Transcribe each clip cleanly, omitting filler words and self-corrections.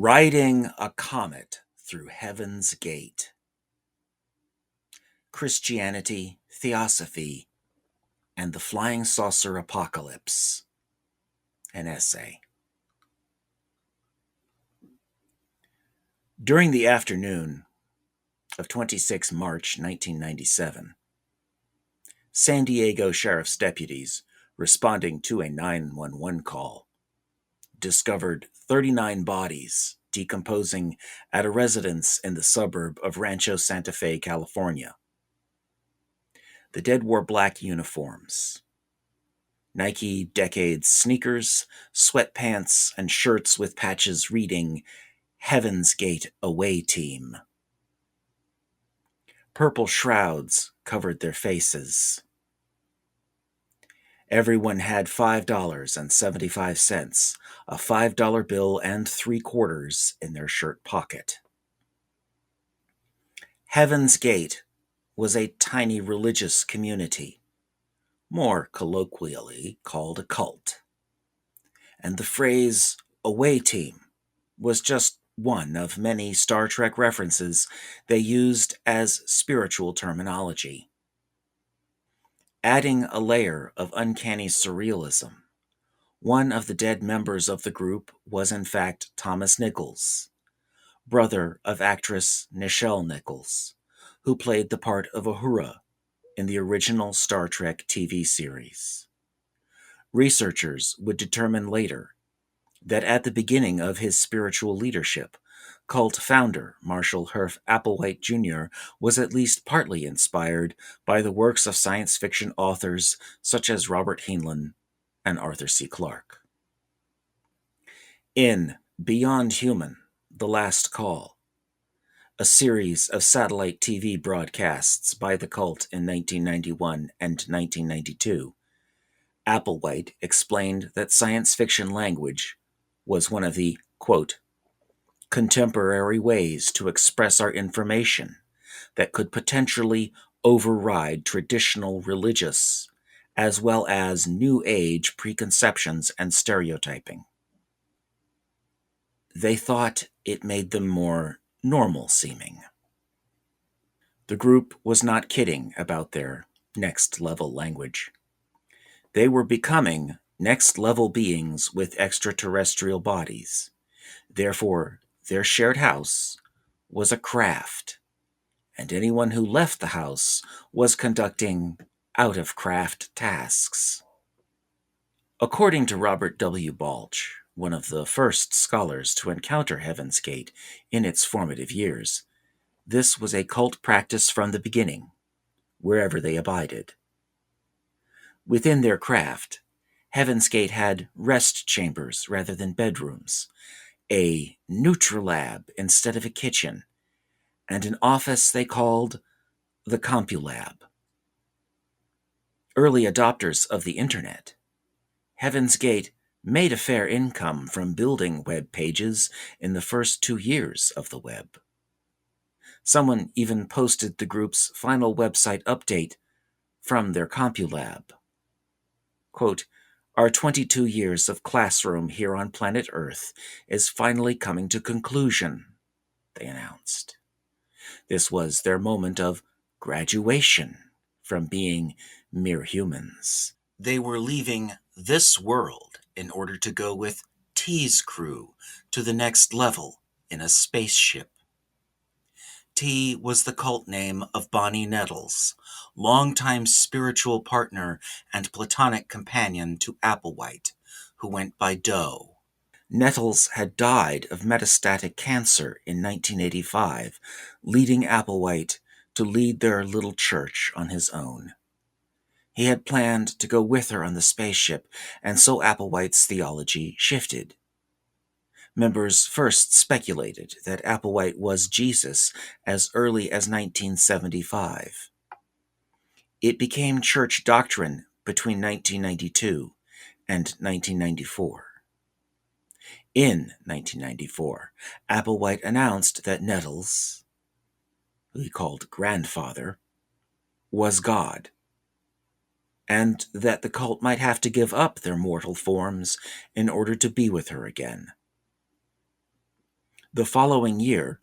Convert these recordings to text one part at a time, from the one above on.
Riding a comet through heaven's gate. Christianity, Theosophy, and the Flying Saucer Apocalypse. An essay. During the afternoon of 26 March 1997, San Diego Sheriff's deputies, responding to a 911 call, discovered 39 bodies decomposing at a residence in the suburb of Rancho Santa Fe, California. The dead wore black uniforms, Nike Decades sneakers, sweatpants, and shirts with patches reading Heaven's Gate Away Team. Purple shrouds covered their faces. Everyone had $5.75, a $5 bill and 3/4 in their shirt pocket. Heaven's Gate was a tiny religious community, more colloquially called a cult. And the phrase away team was just one of many Star Trek references they used as spiritual terminology. Adding a layer of uncanny surrealism, one of the dead members of the group was in fact Thomas Nichols, brother of actress Nichelle Nichols, who played the part of Uhura in the original Star Trek TV series. Researchers would determine later that at the beginning of his spiritual leadership, cult founder Marshall Herff Applewhite Jr. was at least partly inspired by the works of science fiction authors such as Robert Heinlein and Arthur C. Clarke. In Beyond Human, The Last Call, a series of satellite TV broadcasts by the cult in 1991 and 1992, Applewhite explained that science fiction language was one of the, quote, contemporary ways to express our information that could potentially override traditional religious as well as New Age preconceptions and stereotyping. They thought it made them more normal seeming. The group was not kidding about their next-level language. They were becoming next-level beings with extraterrestrial bodies. Therefore, their shared house was a craft, and anyone who left the house was conducting out-of-craft tasks. According to Robert W. Balch, one of the first scholars to encounter Heaven's Gate in its formative years, this was a cult practice from the beginning, wherever they abided. Within their craft, Heaven's Gate had rest chambers rather than bedrooms, a Nutrilab instead of a kitchen, and an office they called the CompuLab. Early adopters of the internet, Heaven's Gate made a fair income from building web pages in the first 2 years of the web. Someone even posted the group's final website update from their CompuLab. Quote, our 22 years of classroom here on planet Earth is finally coming to conclusion, they announced. This was their moment of graduation from being mere humans. They were leaving this world in order to go with T's crew to the next level in a spaceship. T was the cult name of Bonnie Nettles, longtime spiritual partner and platonic companion to Applewhite, who went by Doe. Nettles had died of metastatic cancer in 1985, leading Applewhite to lead their little church on his own. He had planned to go with her on the spaceship, and so Applewhite's theology shifted. Members first speculated that Applewhite was Jesus as early as 1975. It became church doctrine between 1992 and 1994. In 1994, Applewhite announced that Nettles, who he called grandfather, was God, and that the cult might have to give up their mortal forms in order to be with her again. The following year,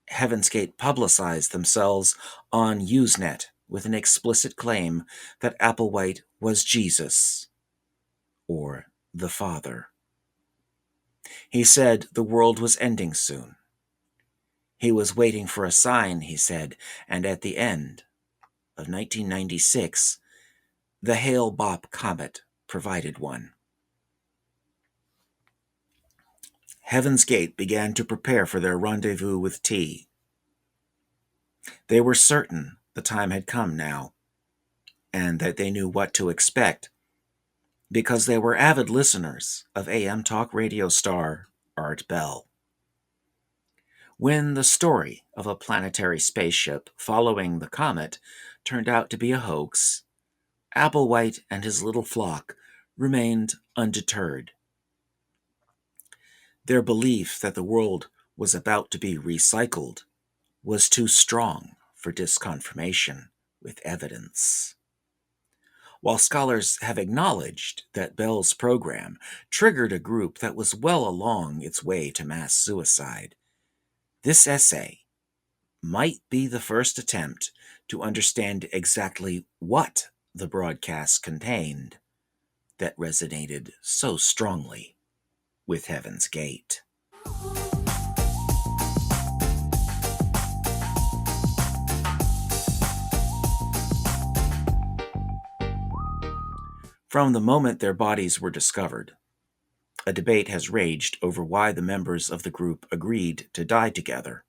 Heaven's Gate publicized themselves on Usenet with an explicit claim that Applewhite was Jesus, or the Father. He said the world was ending soon. He was waiting for a sign, he said, and at the end of 1996, the Hale-Bopp Comet provided one. Heaven's Gate began to prepare for their rendezvous with T. They were certain the time had come now, and that they knew what to expect, because they were avid listeners of AM talk radio star Art Bell. When the story of a planetary spaceship following the comet turned out to be a hoax, Applewhite and his little flock remained undeterred. Their belief that the world was about to be recycled was too strong for disconfirmation with evidence. While scholars have acknowledged that Bell's program triggered a group that was well along its way to mass suicide, this essay might be the first attempt to understand exactly what the broadcast contained that resonated so strongly with Heaven's Gate. From the moment their bodies were discovered, a debate has raged over why the members of the group agreed to die together.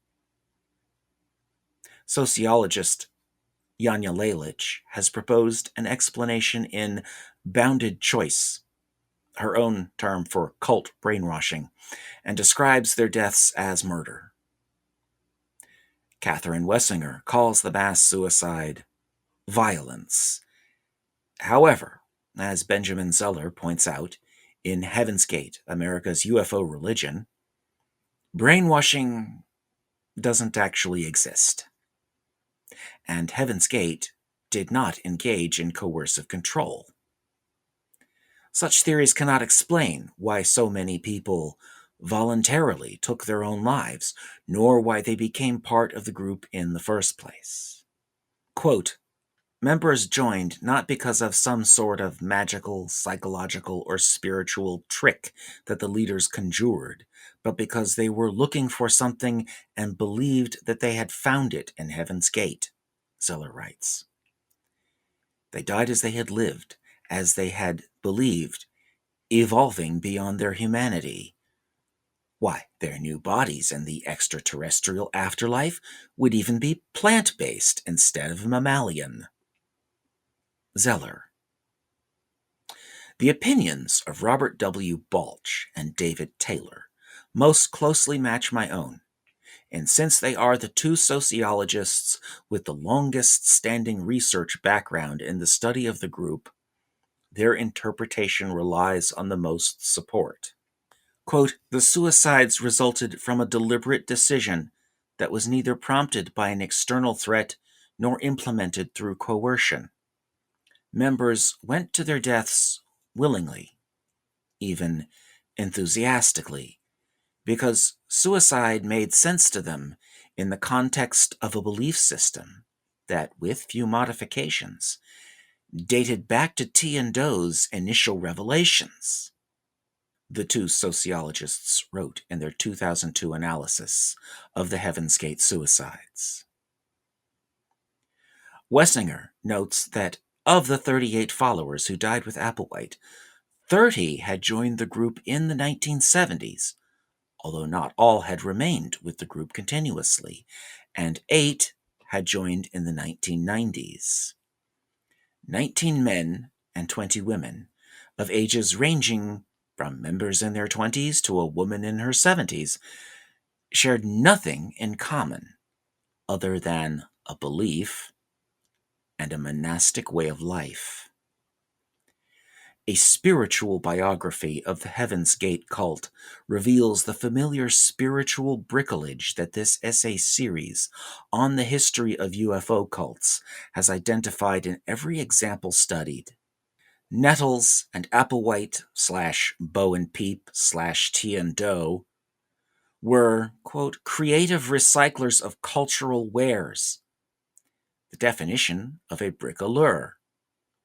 Sociologist Janja Lalich has proposed an explanation in bounded choice, her own term for cult brainwashing, and describes their deaths as murder. Catherine Wessinger calls the mass suicide violence. However, as Benjamin Zeller points out in Heaven's Gate, America's UFO Religion, brainwashing doesn't actually exist. And Heaven's Gate did not engage in coercive control. Such theories cannot explain why so many people voluntarily took their own lives, nor why they became part of the group in the first place. Quote, members joined not because of some sort of magical, psychological, or spiritual trick that the leaders conjured, but because they were looking for something and believed that they had found it in Heaven's Gate, Zeller writes. They died as they had lived, as they had believed, evolving beyond their humanity. Why, their new bodies in the extraterrestrial afterlife would even be plant-based instead of mammalian. Zeller. The opinions of Robert W. Balch and David Taylor most closely match my own, and since they are the two sociologists with the longest-standing research background in the study of the group, their interpretation relies on the most support. Quote, the suicides resulted from a deliberate decision that was neither prompted by an external threat nor implemented through coercion. Members went to their deaths willingly, even enthusiastically, because suicide made sense to them in the context of a belief system that, with few modifications, dated back to T and Doe's initial revelations, the two sociologists wrote in their 2002 analysis of the Heaven's Gate suicides. Wessinger notes that of the 38 followers who died with Applewhite, 30 had joined the group in the 1970s, although not all had remained with the group continuously, and 8 had joined in the 1990s. 19 men and 20 women, of ages ranging from members in their 20s to a woman in her 70s, shared nothing in common other than a belief and a monastic way of life. A spiritual biography of the Heaven's Gate cult reveals the familiar spiritual bricolage that this essay series on the history of UFO cults has identified in every example studied. Nettles and Applewhite /Bow and Peep /T and Doe were, quote, creative recyclers of cultural wares, the definition of a bricoleur,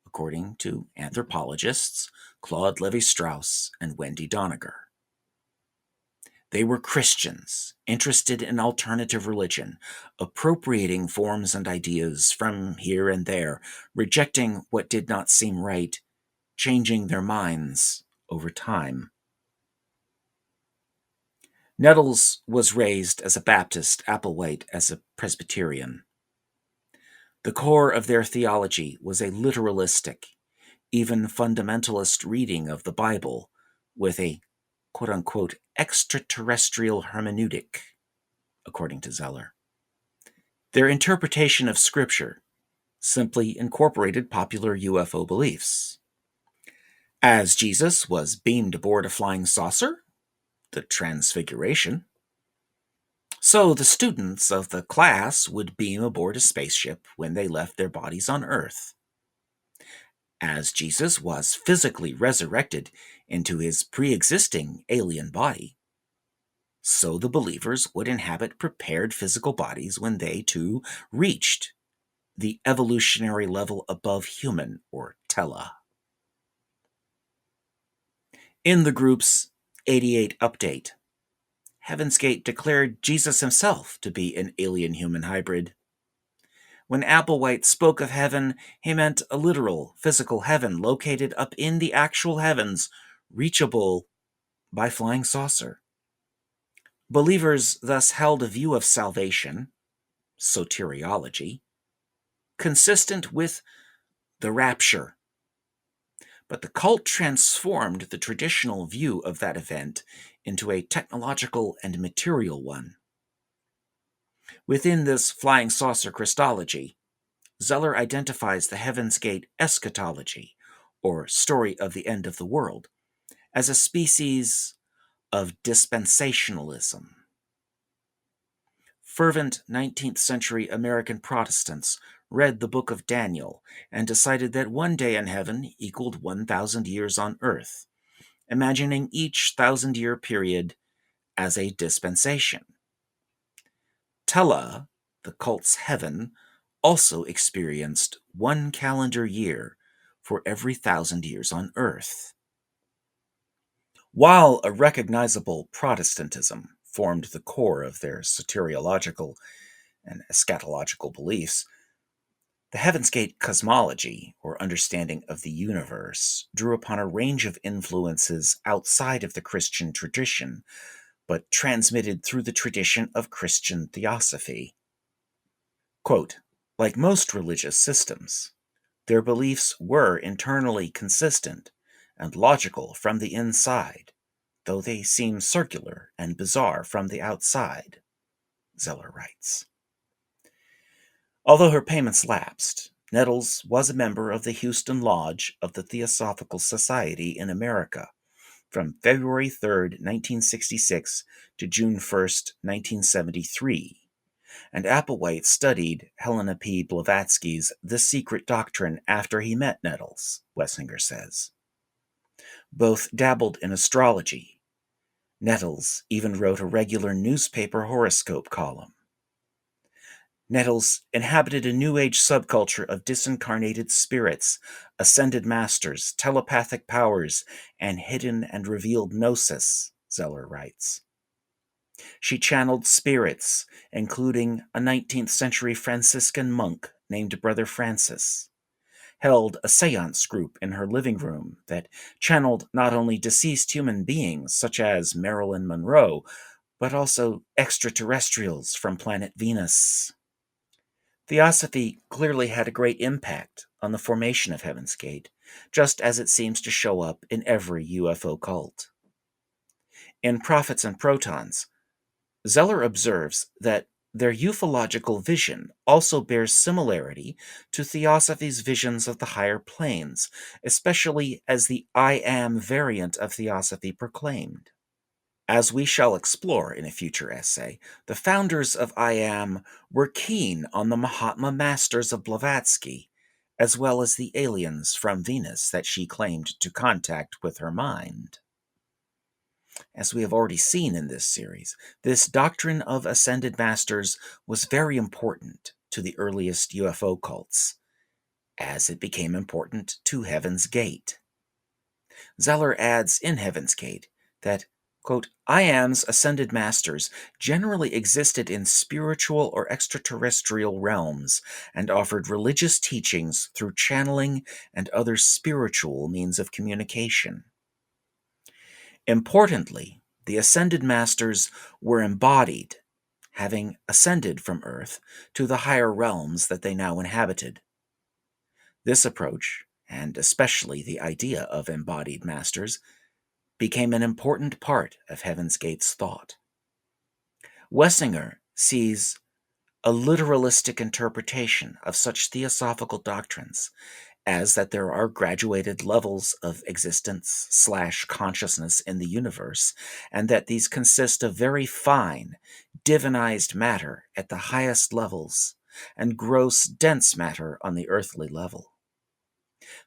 according to anthropologists Claude Lévi-Strauss and Wendy Doniger. They were Christians, interested in alternative religion, appropriating forms and ideas from here and there, rejecting what did not seem right, changing their minds over time. Nettles was raised as a Baptist, Applewhite as a Presbyterian. The core of their theology was a literalistic, even fundamentalist reading of the Bible with a quote-unquote extraterrestrial hermeneutic, according to Zeller. Their interpretation of Scripture simply incorporated popular UFO beliefs. As Jesus was beamed aboard a flying saucer, the Transfiguration, so the students of the class would beam aboard a spaceship when they left their bodies on Earth. As Jesus was physically resurrected into his pre-existing alien body, so the believers would inhabit prepared physical bodies when they, too, reached the evolutionary level above human, or tela. In the group's 88 update, Heaven's Gate declared Jesus himself to be an alien-human hybrid. When Applewhite spoke of heaven, he meant a literal, physical heaven located up in the actual heavens, reachable by flying saucer. Believers thus held a view of salvation, soteriology, consistent with the rapture. But the cult transformed the traditional view of that event into a technological and material one. Within this flying saucer Christology, Zeller identifies the Heaven's Gate eschatology, or story of the end of the world, as a species of dispensationalism. Fervent 19th century American Protestants read the book of Daniel and decided that one day in heaven equaled 1,000 years on earth, imagining each 1,000-year period as a dispensation. Tela, the cult's heaven, also experienced 1 calendar year for every 1,000 years on earth. While a recognizable Protestantism formed the core of their soteriological and eschatological beliefs, the Heaven's Gate cosmology, or understanding of the universe, drew upon a range of influences outside of the Christian tradition, but transmitted through the tradition of Christian Theosophy. Quote, like most religious systems, their beliefs were internally consistent and logical from the inside, though they seem circular and bizarre from the outside, Zeller writes. Although her payments lapsed, Nettles was a member of the Houston Lodge of the Theosophical Society in America from February 3, 1966 to June 1, 1973, and Applewhite studied Helena P. Blavatsky's The Secret Doctrine after he met Nettles, Wessinger says. Both dabbled in astrology. Nettles even wrote a regular newspaper horoscope column. Nettles inhabited a New Age subculture of disincarnated spirits, ascended masters, telepathic powers, and hidden and revealed gnosis, Zeller writes. She channeled spirits, including a 19th century Franciscan monk named Brother Francis, held a seance group in her living room that channeled not only deceased human beings such as Marilyn Monroe, but also extraterrestrials from planet Venus. Theosophy clearly had a great impact on the formation of Heaven's Gate, just as it seems to show up in every UFO cult. In Prophets and Protons, Zeller observes that their ufological vision also bears similarity to Theosophy's visions of the higher planes, especially as the I Am variant of Theosophy proclaimed. As we shall explore in a future essay, the founders of I Am were keen on the Mahatma masters of Blavatsky, as well as the aliens from Venus that she claimed to contact with her mind. As we have already seen in this series, this doctrine of ascended masters was very important to the earliest UFO cults, as it became important to Heaven's Gate. Zeller adds in Heaven's Gate that, quote, "IAM's ascended masters generally existed in spiritual or extraterrestrial realms and offered religious teachings through channeling and other spiritual means of communication. Importantly, the ascended masters were embodied, having ascended from Earth to the higher realms that they now inhabited. This approach, and especially the idea of embodied masters, became an important part of Heaven's Gate's thought. Wessinger sees a literalistic interpretation of such theosophical doctrines as that there are graduated levels of existence/consciousness in the universe, and that these consist of very fine, divinized matter at the highest levels, and gross, dense matter on the earthly level.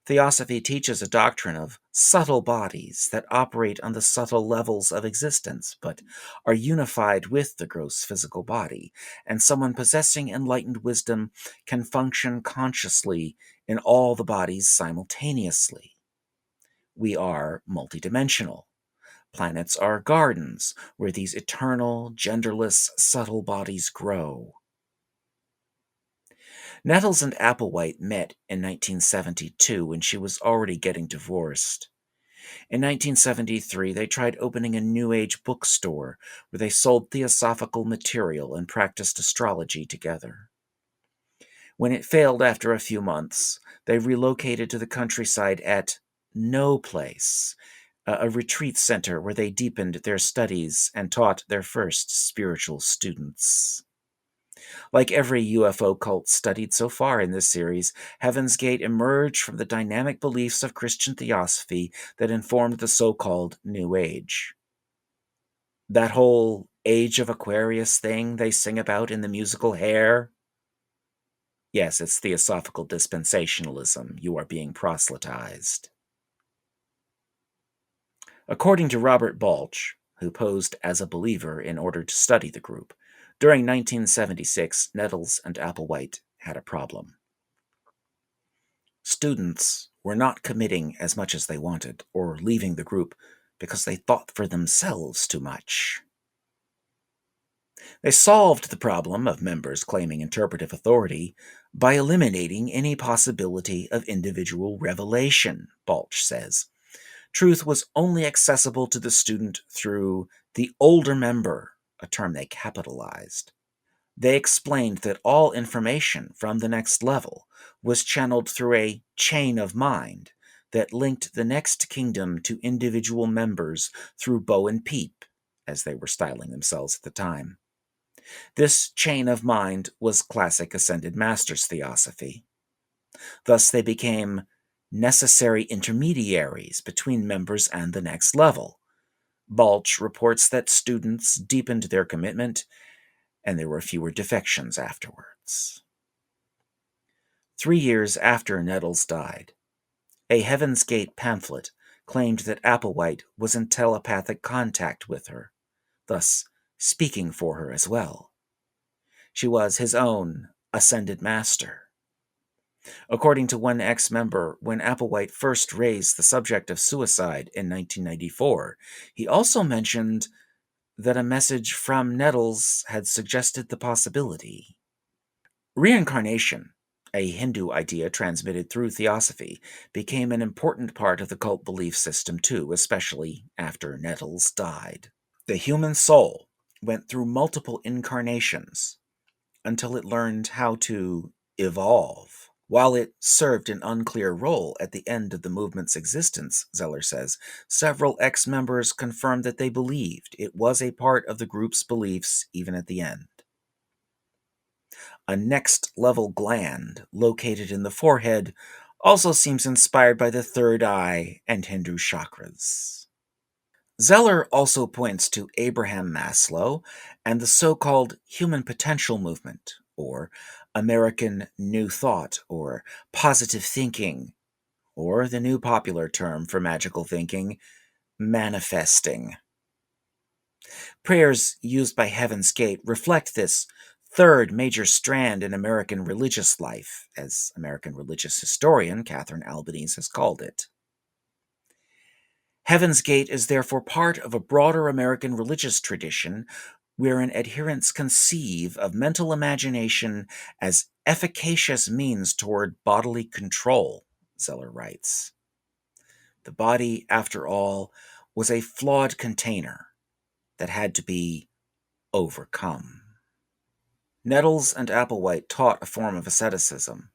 Theosophy teaches a doctrine of subtle bodies that operate on the subtle levels of existence, but are unified with the gross physical body, and someone possessing enlightened wisdom can function consciously in all the bodies simultaneously. We are multidimensional. Planets are gardens where these eternal, genderless, subtle bodies grow. Nettles and Applewhite met in 1972 when she was already getting divorced. In 1973, they tried opening a New Age bookstore where they sold theosophical material and practiced astrology together. When it failed after a few months, they relocated to the countryside at No Place, a retreat center where they deepened their studies and taught their first spiritual students. Like every UFO cult studied so far in this series, Heaven's Gate emerged from the dynamic beliefs of Christian Theosophy that informed the so-called New Age. That whole Age of Aquarius thing they sing about in the musical Hair? Yes, it's Theosophical Dispensationalism. You are being proselytized. According to Robert Balch, who posed as a believer in order to study the group, during 1976, Nettles and Applewhite had a problem. Students were not committing as much as they wanted, or leaving the group because they thought for themselves too much. They solved the problem of members claiming interpretive authority by eliminating any possibility of individual revelation, Balch says. Truth was only accessible to the student through the older member, a term they capitalized. They explained that all information from the next level was channeled through a chain of mind that linked the next kingdom to individual members through bow and peep, as they were styling themselves at the time. This chain of mind was classic Ascended Masters theosophy. Thus, they became necessary intermediaries between members and the next level. Balch reports that students deepened their commitment, and there were fewer defections afterwards. 3 years after Nettles died, a Heaven's Gate pamphlet claimed that Applewhite was in telepathic contact with her, thus speaking for her as well. She was his own ascended master. According to one ex-member, when Applewhite first raised the subject of suicide in 1994, he also mentioned that a message from Nettles had suggested the possibility. Reincarnation, a Hindu idea transmitted through Theosophy, became an important part of the cult belief system too, especially after Nettles died. The human soul went through multiple incarnations until it learned how to evolve. While it served an unclear role at the end of the movement's existence, Zeller says, several ex-members confirmed that they believed it was a part of the group's beliefs even at the end. A next-level gland located in the forehead also seems inspired by the third eye and Hindu chakras. Zeller also points to Abraham Maslow and the so-called human potential movement, or American New Thought, or positive thinking, or the new popular term for magical thinking, manifesting. Prayers used by Heaven's Gate reflect this third major strand in American religious life, as American religious historian Catherine Albanese has called it. Heaven's Gate is therefore part of a broader American religious tradition wherein adherents conceive of mental imagination as efficacious means toward bodily control, Zeller writes. The body, after all, was a flawed container that had to be overcome. Nettles and Applewhite taught a form of asceticism.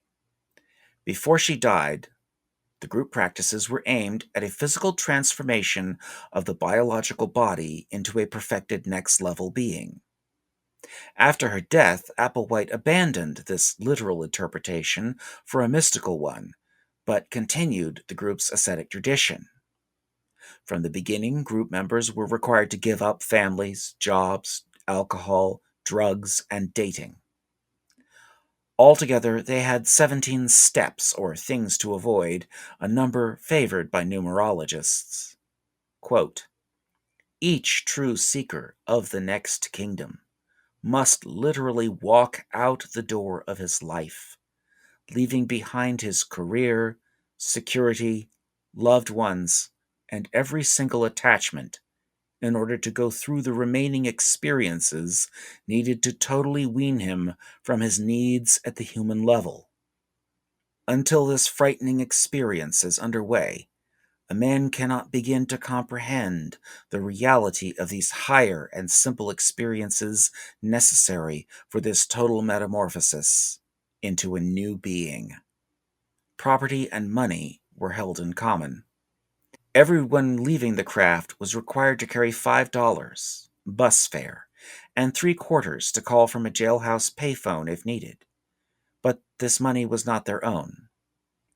Before she died, the group practices were aimed at a physical transformation of the biological body into a perfected next-level being. After her death, Applewhite abandoned this literal interpretation for a mystical one, but continued the group's ascetic tradition. From the beginning, group members were required to give up families, jobs, alcohol, drugs, and dating. Altogether, they had 17 steps, or things to avoid, a number favored by numerologists. Quote, each true seeker of the next kingdom must literally walk out the door of his life, leaving behind his career, security, loved ones, and every single attachment in order to go through the remaining experiences needed to totally wean him from his needs at the human level. Until this frightening experience is underway, a man cannot begin to comprehend the reality of these higher and simple experiences necessary for this total metamorphosis into a new being. Property and money were held in common. Everyone leaving the craft was required to carry $5, bus fare, and 3/4 to call from a jailhouse payphone if needed. But this money was not their own.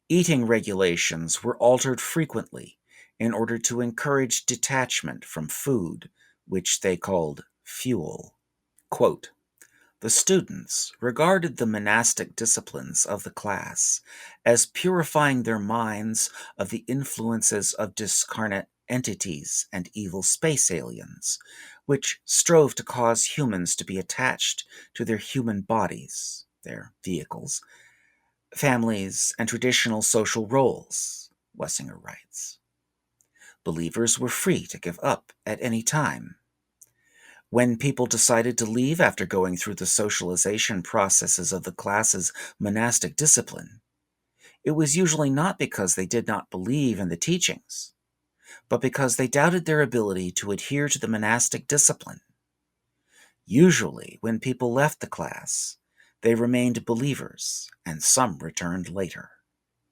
Eating regulations were altered frequently in order to encourage detachment from food, which they called fuel. Quote, the students regarded the monastic disciplines of the class as purifying their minds of the influences of discarnate entities and evil space aliens, which strove to cause humans to be attached to their human bodies, their vehicles, families, and traditional social roles, Wessinger writes. Believers were free to give up at any time. When people decided to leave after going through the socialization processes of the class's monastic discipline, it was usually not because they did not believe in the teachings, but because they doubted their ability to adhere to the monastic discipline. Usually, when people left the class, they remained believers, and some returned later.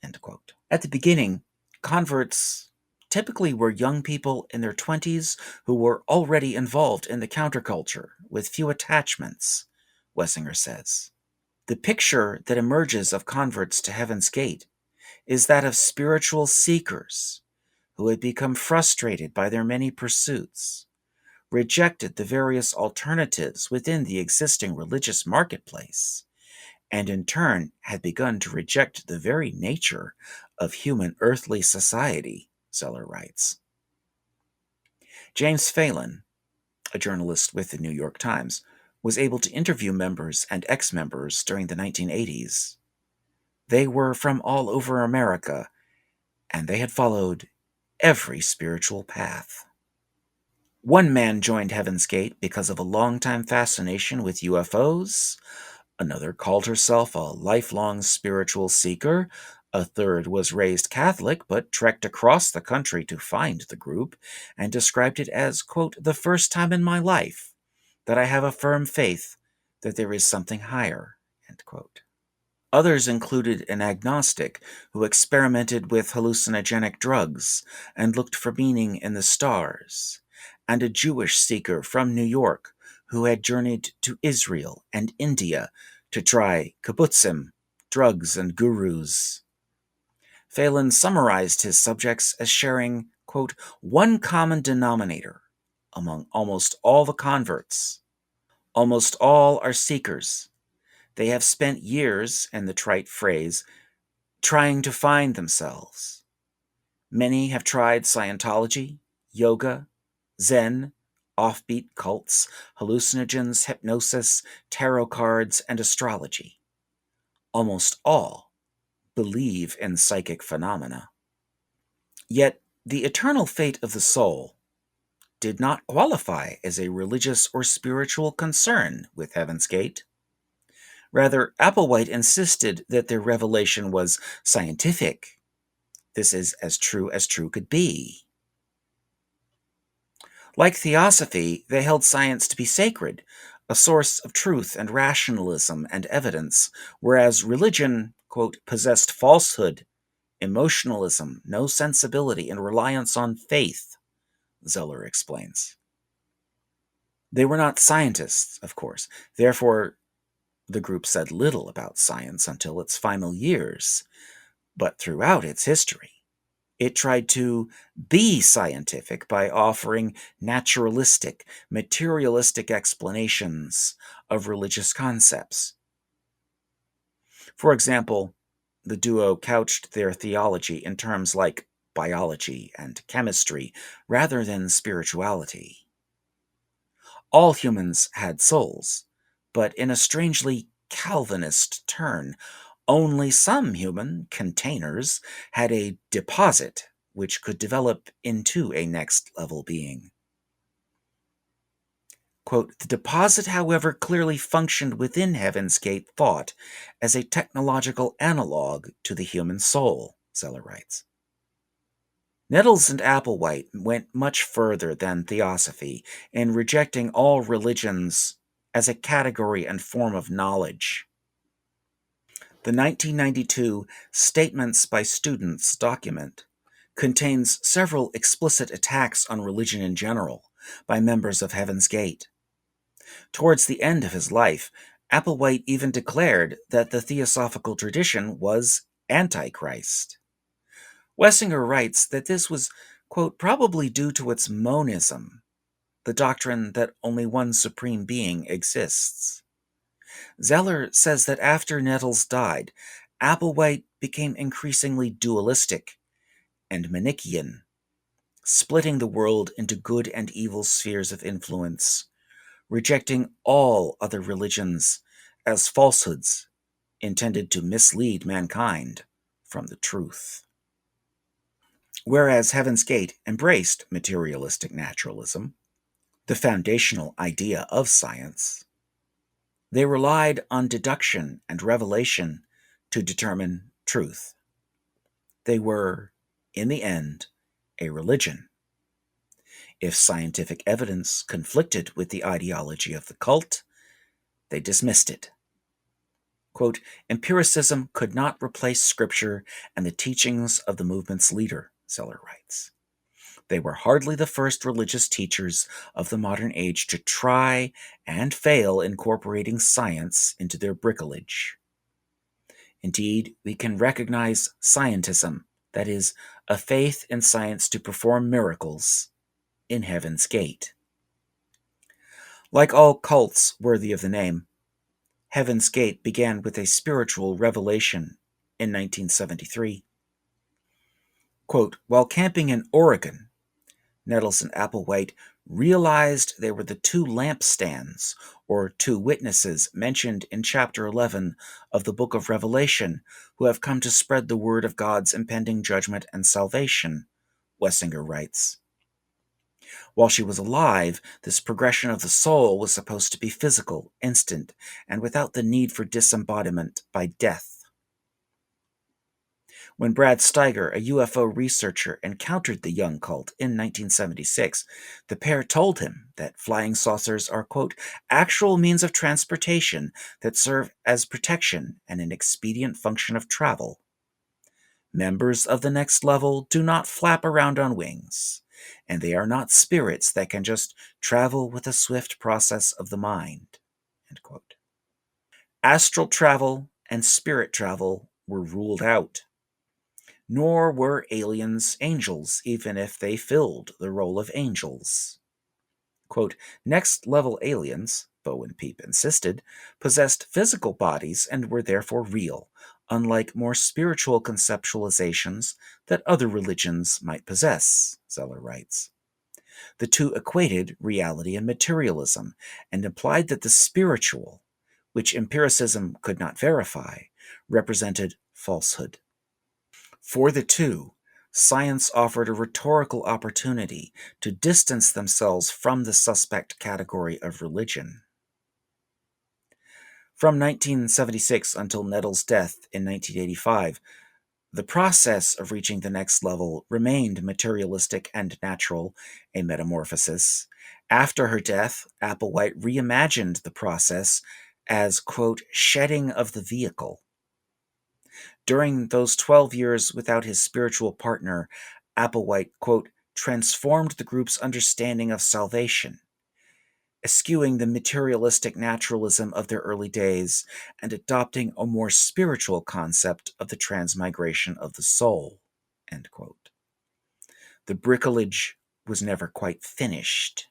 End quote. At the beginning, converts typically were young people in their 20s who were already involved in the counterculture with few attachments, Wessinger says. The picture that emerges of converts to Heaven's Gate is that of spiritual seekers who had become frustrated by their many pursuits, rejected the various alternatives within the existing religious marketplace, and in turn had begun to reject the very nature of human earthly society, Zeller writes. James Phelan, a journalist with the New York Times, was able to interview members and ex-members during the 1980s. They were from all over America, and they had followed every spiritual path. One man joined Heaven's Gate because of a long-time fascination with UFOs. Another called herself a lifelong spiritual seeker. A third was raised Catholic but trekked across the country to find the group and described it as, quote, the first time in my life that I have a firm faith that there is something higher, end quote. Others included an agnostic who experimented with hallucinogenic drugs and looked for meaning in the stars, and a Jewish seeker from New York who had journeyed to Israel and India to try kibbutzim, drugs and gurus. Phelan summarized his subjects as sharing, quote, one common denominator among almost all the converts. Almost all are seekers. They have spent years, in the trite phrase, trying to find themselves. Many have tried Scientology, yoga, Zen, offbeat cults, hallucinogens, hypnosis, tarot cards, and astrology. Almost all believe in psychic phenomena. Yet, the eternal fate of the soul did not qualify as a religious or spiritual concern with Heaven's Gate. Rather, Applewhite insisted that their revelation was scientific. This is as true could be. Like Theosophy, they held science to be sacred, a source of truth and rationalism and evidence, whereas religion, quote, possessed falsehood, emotionalism, no sensibility, and reliance on faith, Zeller explains. They were not scientists, of course. Therefore, the group said little about science until its final years, but throughout its history, it tried to be scientific by offering naturalistic, materialistic explanations of religious concepts. For example, the duo couched their theology in terms like biology and chemistry rather than spirituality. All humans had souls, but in a strangely Calvinist turn, only some human containers had a deposit which could develop into a next-level being. Quote, the deposit, however, clearly functioned within Heaven's Gate thought as a technological analog to the human soul, Zeller writes. Nettles and Applewhite went much further than Theosophy in rejecting all religions as a category and form of knowledge. The 1992 Statements by Students document contains several explicit attacks on religion in general by members of Heaven's Gate. Towards the end of his life, Applewhite even declared that the Theosophical tradition was Antichrist. Wessinger writes that this was, quote, probably due to its monism, the doctrine that only one supreme being exists. Zeller says that after Nettles died, Applewhite became increasingly dualistic and Manichaean, splitting the world into good and evil spheres of influence, rejecting all other religions as falsehoods intended to mislead mankind from the truth. Whereas Heaven's Gate embraced materialistic naturalism, the foundational idea of science, they relied on deduction and revelation to determine truth. They were, in the end, a religion. If scientific evidence conflicted with the ideology of the cult, they dismissed it. Quote, empiricism could not replace scripture and the teachings of the movement's leader, Zeller writes. They were hardly the first religious teachers of the modern age to try and fail incorporating science into their bricolage. Indeed, we can recognize scientism, that is, a faith in science to perform miracles, in Heaven's Gate. Like all cults worthy of the name, Heaven's Gate began with a spiritual revelation in 1973. Quote, while camping in Oregon, Nettles and Applewhite realized they were the two lampstands, or two witnesses mentioned in chapter 11 of the book of Revelation, who have come to spread the word of God's impending judgment and salvation, Wessinger writes. While she was alive, this progression of the soul was supposed to be physical, instant, and without the need for disembodiment by death. When Brad Steiger, a UFO researcher, encountered the young cult in 1976, the pair told him that flying saucers are, quote, actual means of transportation that serve as protection and an expedient function of travel. Members of the next level do not flap around on wings, and they are not spirits that can just travel with a swift process of the mind, end quote. Astral travel and spirit travel were ruled out. Nor were aliens angels, even if they filled the role of angels. Quote, next-level aliens, Bo and Peep insisted, possessed physical bodies and were therefore real, unlike more spiritual conceptualizations that other religions might possess, Zeller writes. The two equated reality and materialism and implied that the spiritual, which empiricism could not verify, represented falsehood. For the two, science offered a rhetorical opportunity to distance themselves from the suspect category of religion. From 1976 until Nettles' death in 1985, the process of reaching the next level remained materialistic and natural, a metamorphosis. After her death, Applewhite reimagined the process as, quote, shedding of the vehicle. During those 12 years without his spiritual partner, Applewhite, quote, transformed the group's understanding of salvation, eschewing the materialistic naturalism of their early days and adopting a more spiritual concept of the transmigration of the soul, end quote. The bricolage was never quite finished.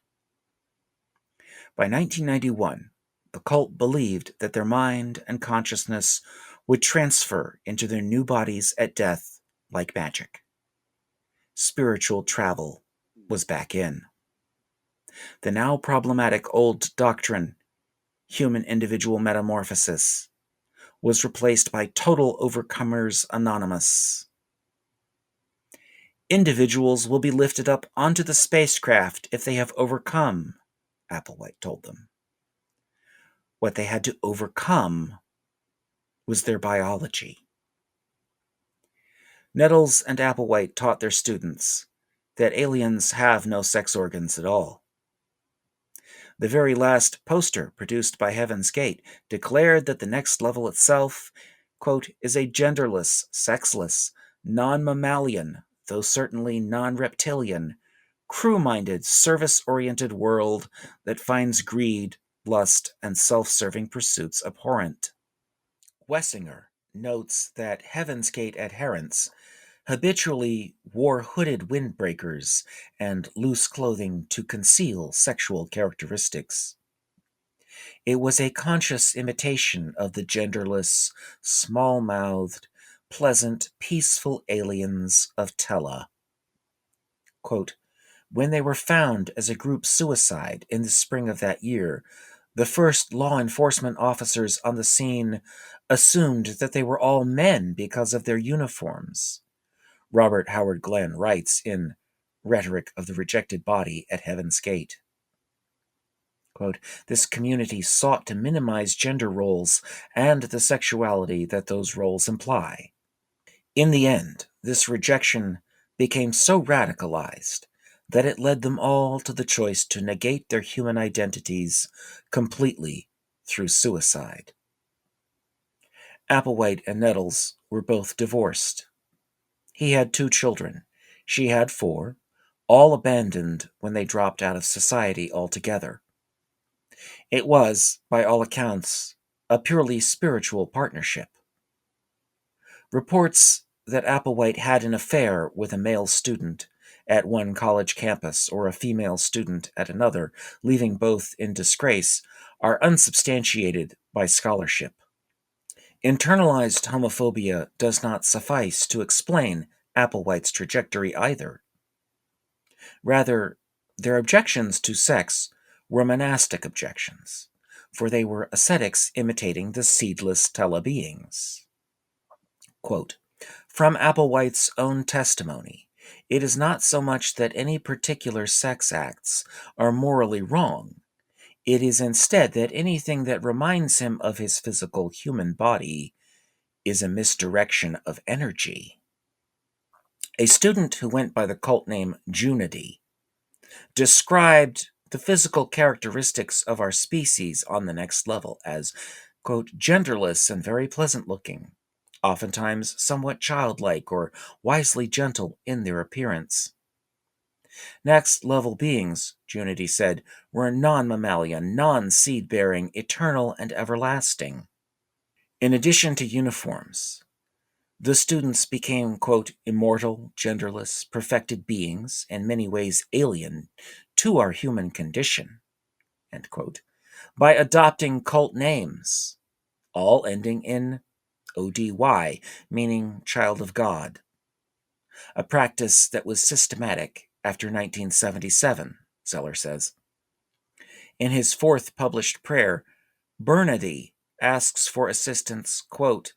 By 1991, the cult believed that their mind and consciousness would transfer into their new bodies at death like magic. Spiritual travel was back in. The now problematic old doctrine, human individual metamorphosis, was replaced by Total Overcomers Anonymous. Individuals will be lifted up onto the spacecraft if they have overcome, Applewhite told them. What they had to overcome was their biology. Nettles and Applewhite taught their students that aliens have no sex organs at all. The very last poster produced by Heaven's Gate declared that the next level itself, quote, is a genderless, sexless, non-mammalian, though certainly non-reptilian, crew-minded, service-oriented world that finds greed, lust, and self-serving pursuits abhorrent. Wessinger notes that Heaven's Gate adherents habitually wore hooded windbreakers and loose clothing to conceal sexual characteristics. It was a conscious imitation of the genderless, small-mouthed, pleasant, peaceful aliens of Tela. Quote, when they were found as a group suicide in the spring of that year, the first law enforcement officers on the scene assumed that they were all men because of their uniforms. Robert Howard Glenn writes in Rhetoric of the Rejected Body at Heaven's Gate. Quote, this community sought to minimize gender roles and the sexuality that those roles imply. In the end, this rejection became so radicalized that it led them all to the choice to negate their human identities completely through suicide. Applewhite and Nettles were both divorced. He had 2 children. She had 4, all abandoned when they dropped out of society altogether. It was, by all accounts, a purely spiritual partnership. Reports that Applewhite had an affair with a male student at one college campus or a female student at another, leaving both in disgrace, are unsubstantiated by scholarship. Internalized homophobia does not suffice to explain Applewhite's trajectory either. Rather, their objections to sex were monastic objections, for they were ascetics imitating the seedless Tela beings. Quote, from Applewhite's own testimony, it is not so much that any particular sex acts are morally wrong. It is instead that anything that reminds him of his physical human body is a misdirection of energy. A student who went by the cult name Junity described the physical characteristics of our species on the next level as, quote, genderless and very pleasant looking, oftentimes somewhat childlike or wisely gentle in their appearance. Next level beings, Junity said, were non-mammalian, non-seed-bearing, eternal, and everlasting. In addition to uniforms, the students became, quote, immortal, genderless, perfected beings, in many ways alien to our human condition, end quote, by adopting cult names, all ending in ODY, meaning child of God, a practice that was systematic after 1977, Zeller says. In his fourth published prayer, Bernady asks for assistance, quote,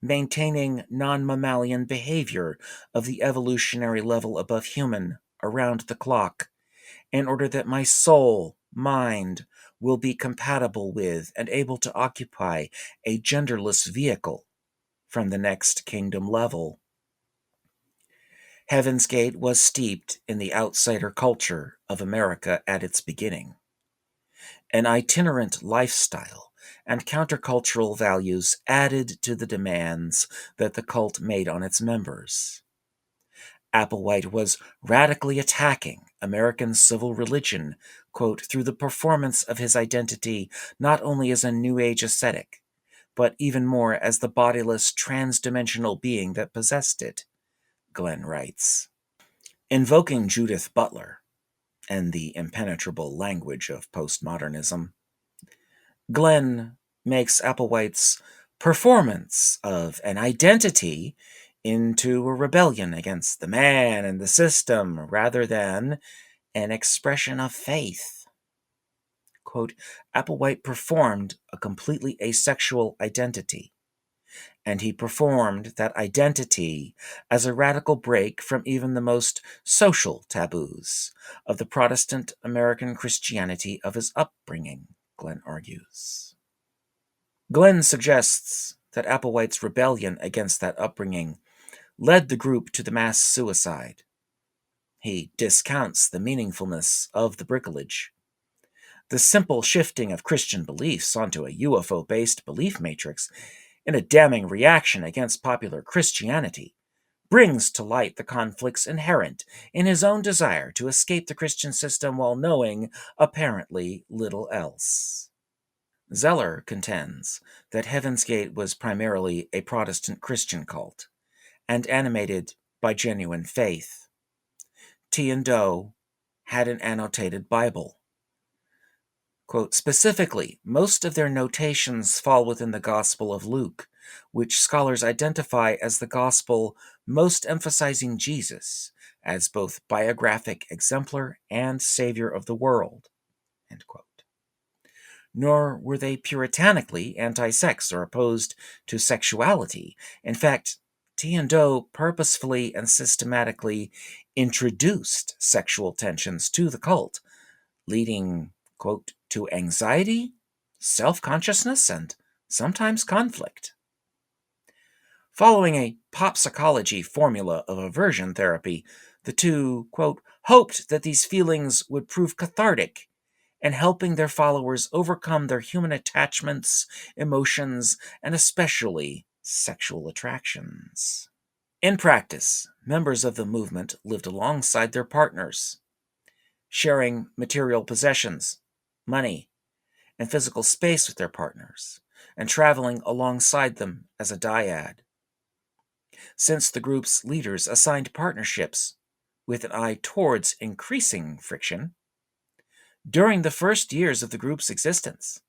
maintaining non-mammalian behavior of the evolutionary level above human around the clock, in order that my soul, mind, will be compatible with and able to occupy a genderless vehicle from the next kingdom level. Heaven's Gate was steeped in the outsider culture of America at its beginning. An itinerant lifestyle and countercultural values added to the demands that the cult made on its members. Applewhite was radically attacking American civil religion, quote, through the performance of his identity not only as a New Age ascetic, but even more as the bodiless trans-dimensional being that possessed it, Glenn writes. Invoking Judith Butler and the impenetrable language of postmodernism, Glenn makes Applewhite's performance of an identity into a rebellion against the man and the system rather than an expression of faith. Quote, Applewhite performed a completely asexual identity, and he performed that identity as a radical break from even the most social taboos of the Protestant American Christianity of his upbringing, Glenn argues. Glenn suggests that Applewhite's rebellion against that upbringing led the group to the mass suicide. He discounts the meaningfulness of the bricolage. The simple shifting of Christian beliefs onto a UFO-based belief matrix in a damning reaction against popular Christianity brings to light the conflicts inherent in his own desire to escape the Christian system while knowing apparently little else. Zeller contends that Heaven's Gate was primarily a Protestant Christian cult and animated by genuine faith. T and Doe had an annotated Bible. Quote, specifically, most of their notations fall within the Gospel of Luke, which scholars identify as the gospel most emphasizing Jesus as both biographic exemplar and savior of the world. End quote. Nor were they puritanically anti-sex or opposed to sexuality. In fact, T and Doe purposefully and systematically introduced sexual tensions to the cult, leading, quote, to anxiety, self-consciousness, and sometimes conflict. Following a pop psychology formula of aversion therapy, the two, quote, hoped that these feelings would prove cathartic and helping their followers overcome their human attachments, emotions, and especially sexual attractions. In practice, members of the movement lived alongside their partners, sharing material possessions, money, and physical space with their partners, and traveling alongside them as a dyad. Since the group's leaders assigned partnerships with an eye towards increasing friction, during the first years of the group's existence,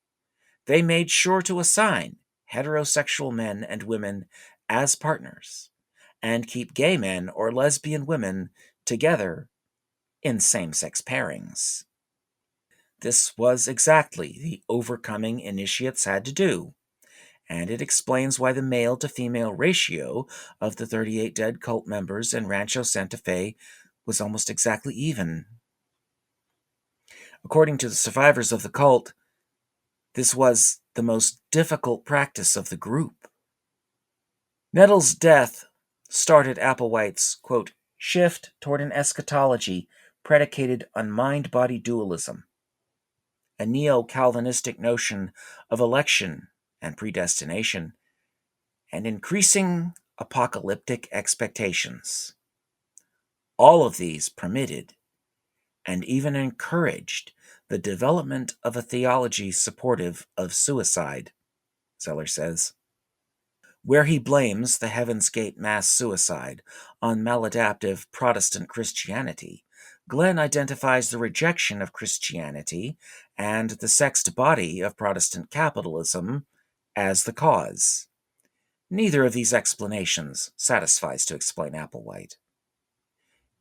they made sure to assign heterosexual men and women as partners and keep gay men or lesbian women together in same-sex pairings. This was exactly the overcoming initiates had to do, and it explains why the male-to-female ratio of the 38 dead cult members in Rancho Santa Fe was almost exactly even. According to the survivors of the cult, this was the most difficult practice of the group. Nettles' death started Applewhite's, quote, shift toward an eschatology predicated on mind-body dualism, a neo-Calvinistic notion of election and predestination, and increasing apocalyptic expectations. All of these permitted and even encouraged the development of a theology supportive of suicide, Zeller says. Where he blames the Heaven's Gate mass suicide on maladaptive Protestant Christianity, Glenn identifies the rejection of Christianity and the sexed body of Protestant capitalism as the cause. Neither of these explanations satisfies to explain Applewhite.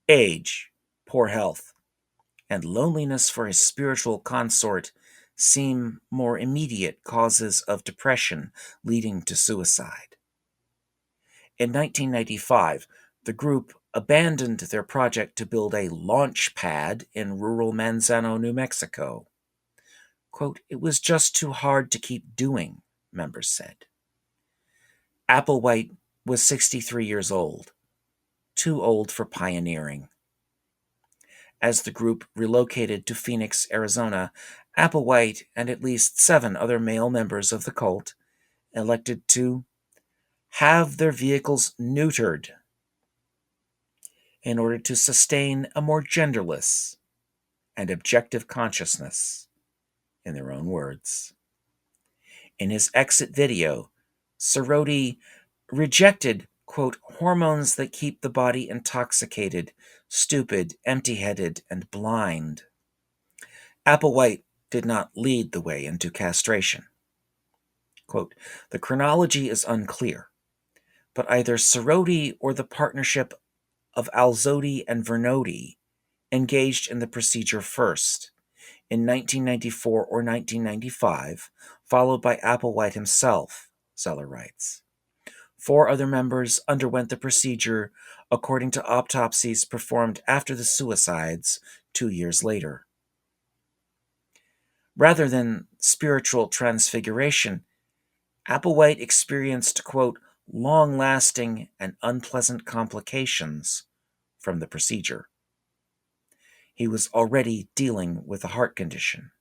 Age, poor health, and loneliness for his spiritual consort seem more immediate causes of depression leading to suicide. In 1995, the group abandoned their project to build a launch pad in rural Manzano, New Mexico. Quote, "It was just too hard to keep doing," members said. Applewhite was 63 years old, too old for pioneering. As the group relocated to Phoenix, Arizona, Applewhite and at least 7 other male members of the cult elected to have their vehicles neutered in order to sustain a more genderless and objective consciousness, in their own words. In his exit video, Cerroti rejected, quote, "hormones that keep the body intoxicated, stupid, empty-headed, and blind." Applewhite did not lead the way into castration. Quote, "The chronology is unclear, but either Cerroti or the partnership of Alzodi and Vernodi engaged in the procedure first, in 1994 or 1995, followed by Applewhite himself," Zeller writes. 4 other members underwent the procedure according to autopsies performed after the suicides 2 years later. Rather than spiritual transfiguration, Applewhite experienced, quote, "long-lasting and unpleasant complications" from the procedure. He was already dealing with a heart condition.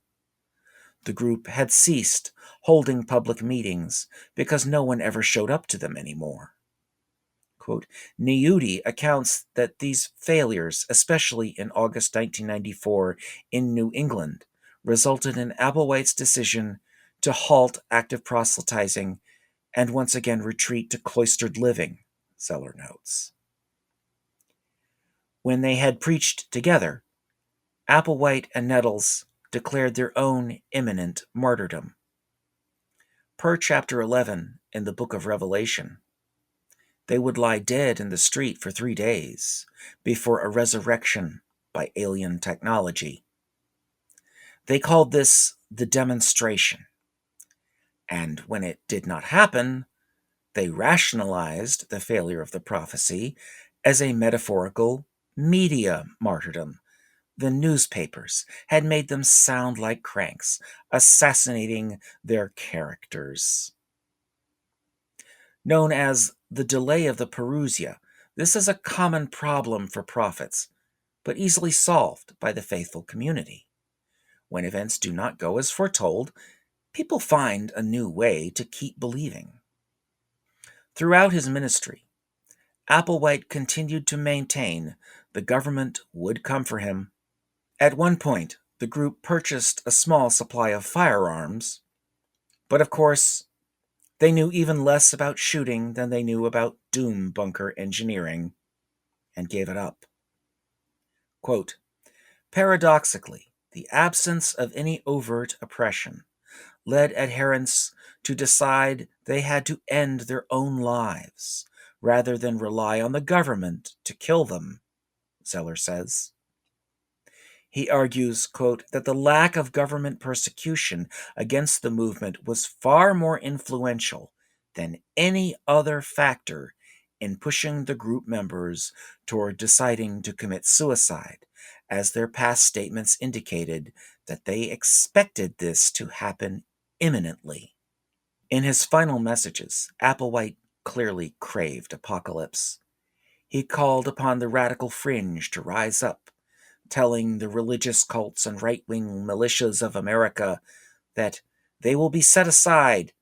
The group had ceased holding public meetings because no one ever showed up to them anymore. Quote, Niudi accounts that these failures, especially in August 1994 in New England, resulted in Applewhite's decision to halt active proselytizing and once again retreat to cloistered living, Zeller notes. When they had preached together, Applewhite and Nettles declared their own imminent martyrdom. Per chapter 11 in the book of Revelation, they would lie dead in the street for 3 days before a resurrection by alien technology. They called this the demonstration, and when it did not happen, they rationalized the failure of the prophecy as a metaphorical media martyrdom. The newspapers had made them sound like cranks, assassinating their characters. Known as the delay of the Parousia, this is a common problem for prophets, but easily solved by the faithful community. When events do not go as foretold, people find a new way to keep believing. Throughout his ministry, Applewhite continued to maintain the government would come for him. At one point, the group purchased a small supply of firearms, but of course, they knew even less about shooting than they knew about doom bunker engineering, and gave it up. Quote, "Paradoxically, the absence of any overt oppression led adherents to decide they had to end their own lives rather than rely on the government to kill them," Zeller says. He argues, quote, "that the lack of government persecution against the movement was far more influential than any other factor in pushing the group members toward deciding to commit suicide, as their past statements indicated that they expected this to happen imminently." In his final messages, Applewhite clearly craved apocalypse. He called upon the radical fringe to rise up, telling the religious cults and right-wing militias of America that they will be set aside,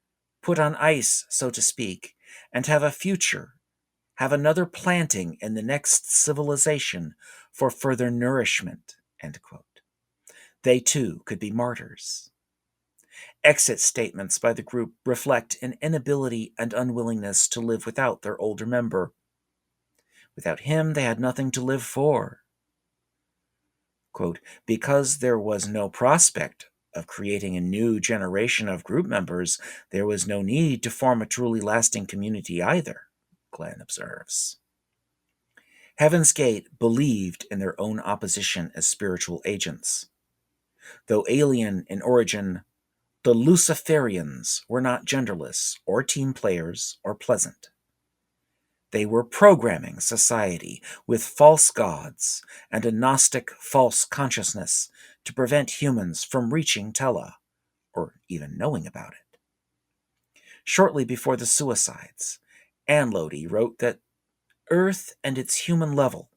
put on ice, so to speak, and have a future, have another planting in the next civilization for further nourishment, end quote. They too could be martyrs. Exit statements by the group reflect an inability and unwillingness to live without their older member. Without him, they had nothing to live for. Quote, "Because there was no prospect of creating a new generation of group members, there was no need to form a truly lasting community either," Glenn observes. Heaven's Gate believed in their own opposition as spiritual agents. Though alien in origin, the Luciferians were not genderless or team players or pleasant. They were programming society with false gods and a Gnostic false consciousness to prevent humans from reaching Tela, or even knowing about it. Shortly before the suicides, Anne Lodi wrote that Earth and its human level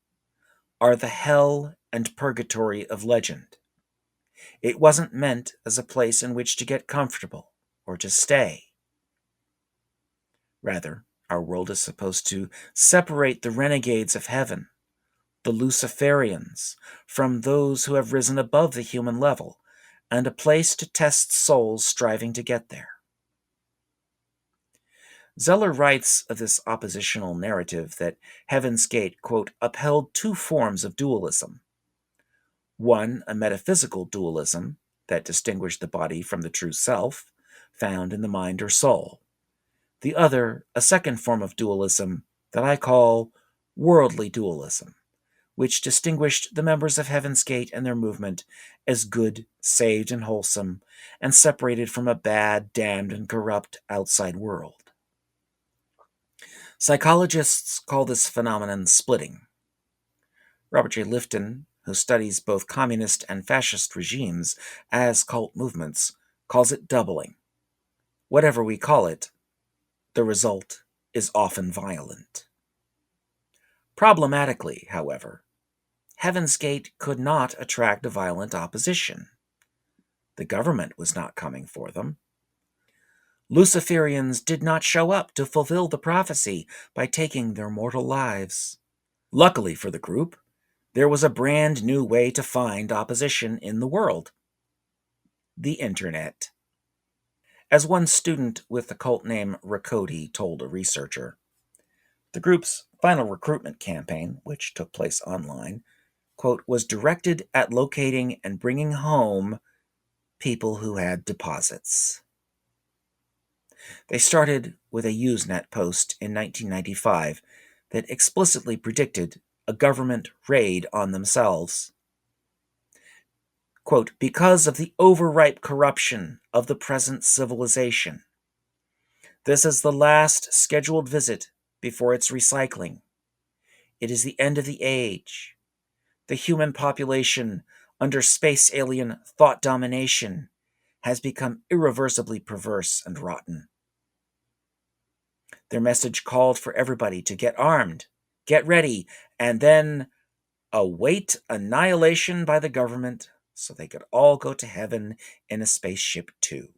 are the hell and purgatory of legend. It wasn't meant as a place in which to get comfortable or to stay. Rather, our world is supposed to separate the renegades of heaven, the Luciferians, from those who have risen above the human level, and a place to test souls striving to get there. Zeller writes of this oppositional narrative that Heaven's Gate, quote, upheld two forms of dualism. One, a metaphysical dualism that distinguished the body from the true self, found in the mind or soul. The other, a second form of dualism that I call worldly dualism, which distinguished the members of Heaven's Gate and their movement as good, saved, and wholesome, and separated from a bad, damned, and corrupt outside world. Psychologists call this phenomenon splitting. Robert J. Lifton, who studies both communist and fascist regimes as cult movements, calls it doubling. Whatever we call it, the result is often violent. Problematically, however, Heaven's Gate could not attract a violent opposition. The government was not coming for them. Luciferians did not show up to fulfill the prophecy by taking their mortal lives. Luckily for the group, there was a brand new way to find opposition in the world: the Internet. As one student with the cult name Rakoti told a researcher, the group's final recruitment campaign, which took place online, quote, was directed at locating and bringing home people who had deposits. They started with a Usenet post in 1995 that explicitly predicted a government raid on themselves. Quote, because of the overripe corruption of the present civilization, this is the last scheduled visit before its recycling. It is the end of the age. The human population, under space alien thought domination, has become irreversibly perverse and rotten. Their message called for everybody to get armed, get ready, and then await annihilation by the government so they could all go to heaven in a spaceship too.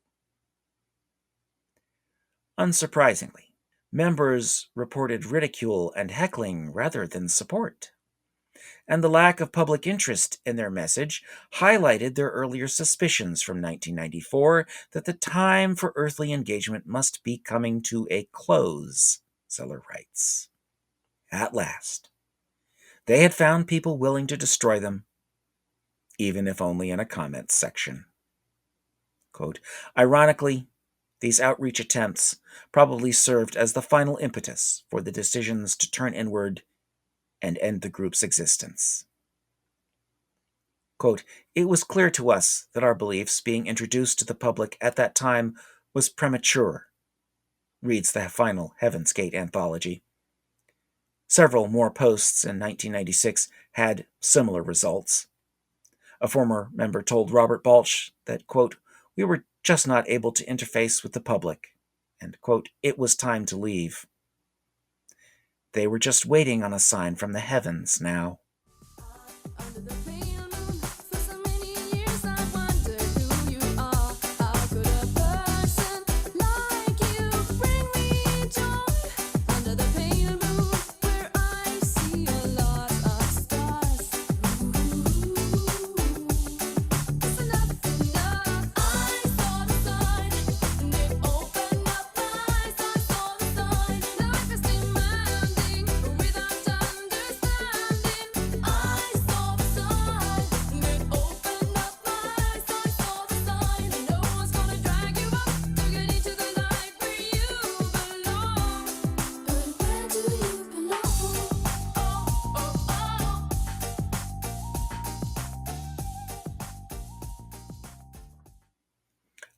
Unsurprisingly, members reported ridicule and heckling rather than support, and the lack of public interest in their message highlighted their earlier suspicions from 1994 that the time for earthly engagement must be coming to a close, Zeller writes. At last, they had found people willing to destroy them, even if only in a comments section. Quote, ironically, these outreach attempts probably served as the final impetus for the decisions to turn inward and end the group's existence. Quote, it was clear to us that our beliefs being introduced to the public at that time was premature, reads the final Heaven's Gate anthology. Several more posts in 1996 had similar results. A former member told Robert Balch that, quote, we were just not able to interface with the public, and, quote, it was time to leave. They were just waiting on a sign from the heavens now.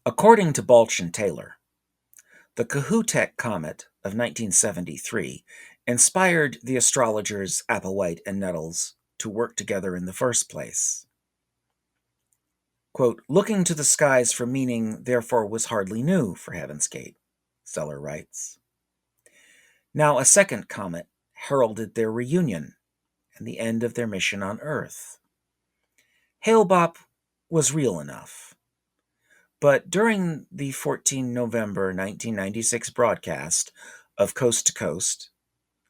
According to Balch and Taylor, the Kohoutek Comet of 1973 inspired the astrologers Applewhite and Nettles to work together in the first place. Quote, looking to the skies for meaning, therefore, was hardly new for Heaven's Gate, Zeller writes. Now a second comet heralded their reunion and the end of their mission on Earth. Hale-Bopp was real enough, but during the 14 November 1996 broadcast of Coast to Coast,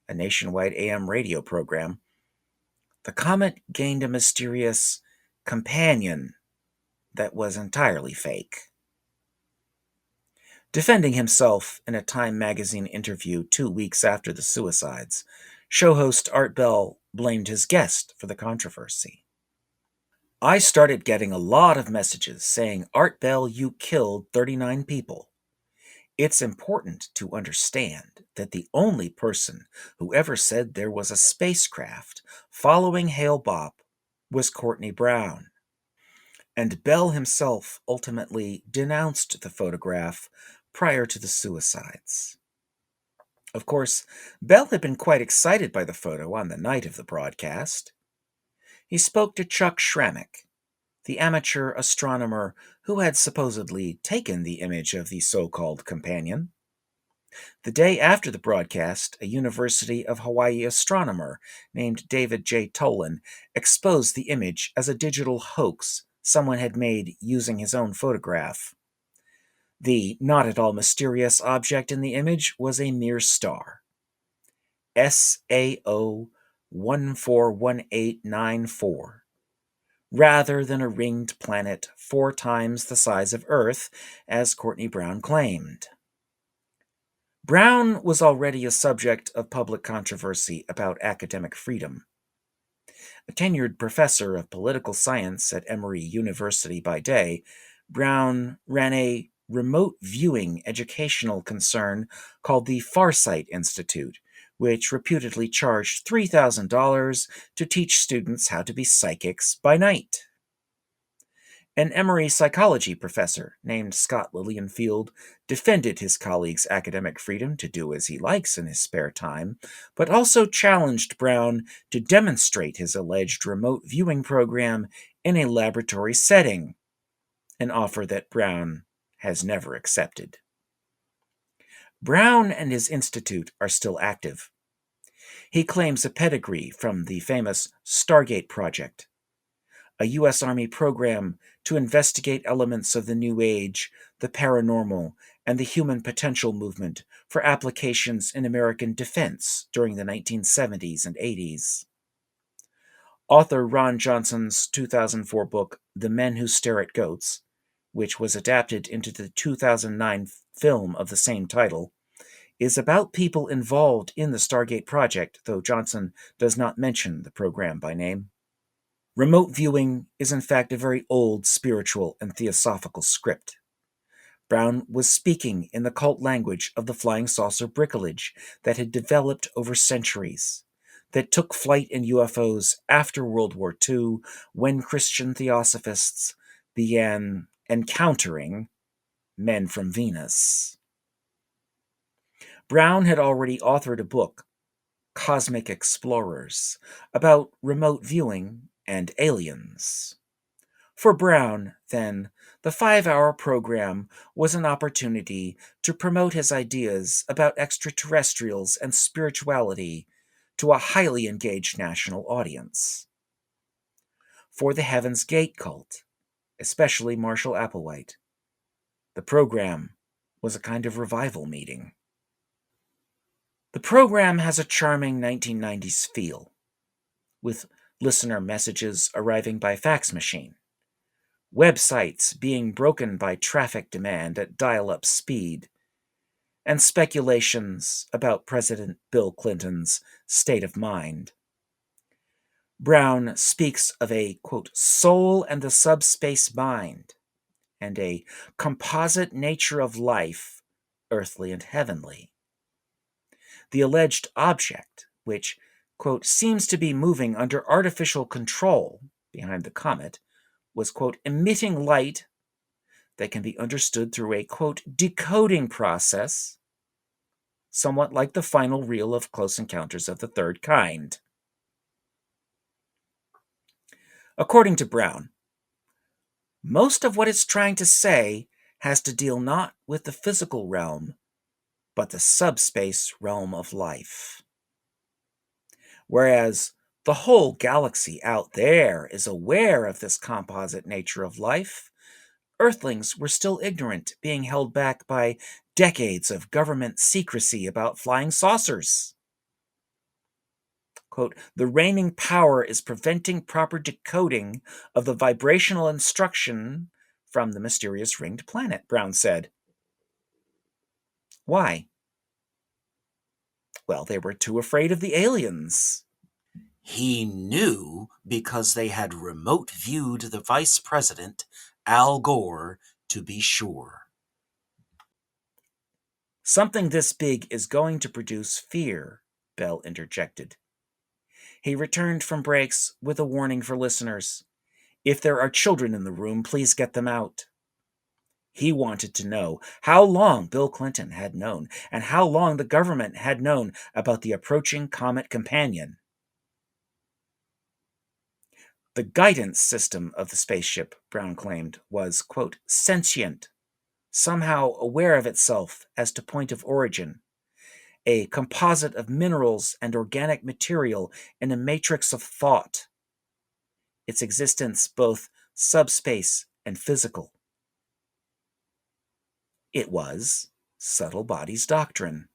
a nationwide AM radio program, the comet gained a mysterious companion that was entirely fake. Defending himself in a Time magazine interview 2 weeks after the suicides, show host Art Bell blamed his guest for the controversy. I started getting a lot of messages saying, Art Bell, you killed 39 people. It's important to understand that the only person who ever said there was a spacecraft following Hale-Bopp was Courtney Brown. And Bell himself ultimately denounced the photograph prior to the suicides. Of course, Bell had been quite excited by the photo on the night of the broadcast. He spoke to Chuck Schrammick, the amateur astronomer who had supposedly taken the image of the so-called companion. The day after the broadcast, a University of Hawaii astronomer named David J. Tolan exposed the image as a digital hoax someone had made using his own photograph. The not at all mysterious object in the image was a mere star, SAO 141894, rather than a ringed planet 4 times the size of Earth, as Courtney Brown claimed. Brown was already a subject of public controversy about academic freedom. A tenured professor of political science at Emory University by day, Brown ran a remote viewing educational concern called the Farsight Institute, which reputedly charged $3,000 to teach students how to be psychics by night. An Emory psychology professor named Scott Lilienfield defended his colleague's academic freedom to do as he likes in his spare time, but also challenged Brown to demonstrate his alleged remote viewing program in a laboratory setting, an offer that Brown has never accepted. Brown and his institute are still active. He claims a pedigree from the famous Stargate Project, a U.S. Army program to investigate elements of the New Age, the paranormal, and the human potential movement for applications in American defense during the 1970s and 80s. Author Ron Johnson's 2004 book, The Men Who Stare at Goats, which was adapted into the 2009 film of the same title, is about people involved in the Stargate Project, though Johnson does not mention the program by name. Remote viewing is in fact a very old spiritual and theosophical script. Brown was speaking in the cult language of the flying saucer bricolage that had developed over centuries, that took flight in UFOs after World War II when Christian theosophists began encountering men from Venus. Brown had already authored a book, Cosmic Explorers, about remote viewing and aliens. For Brown, then, the 5-hour program was an opportunity to promote his ideas about extraterrestrials and spirituality to a highly engaged national audience. For the Heaven's Gate cult, especially Marshall Applewhite, the program was a kind of revival meeting. The program has a charming 1990s feel, with listener messages arriving by fax machine, websites being broken by traffic demand at dial-up speed, and speculations about President Bill Clinton's state of mind. Brown speaks of a, quote, soul and the subspace mind, and a composite nature of life, earthly and heavenly. The alleged object, which, quote, seems to be moving under artificial control behind the comet, was, quote, emitting light They can be understood through a, quote, decoding process, somewhat like the final reel of Close Encounters of the Third Kind. According to Brown, most of what it's trying to say has to deal not with the physical realm, but the subspace realm of life. Whereas the whole galaxy out there is aware of this composite nature of life, Earthlings were still ignorant, being held back by decades of government secrecy about flying saucers. Quote, the reigning power is preventing proper decoding of the vibrational instruction from the mysterious ringed planet, Brown said. Why? Well, they were too afraid of the aliens. He knew because they had remote viewed the vice president, Al Gore, to be sure. Something this big is going to produce fear, Bell interjected. He returned from breaks with a warning for listeners. If there are children in the room, please get them out. He wanted to know how long Bill Clinton had known and how long the government had known about the approaching Comet companion. The guidance system of the spaceship, Brown claimed, was, quote, sentient, somehow aware of itself as to point of origin, a composite of minerals and organic material in a matrix of thought, its existence both subspace and physical. It was subtle bodies doctrine.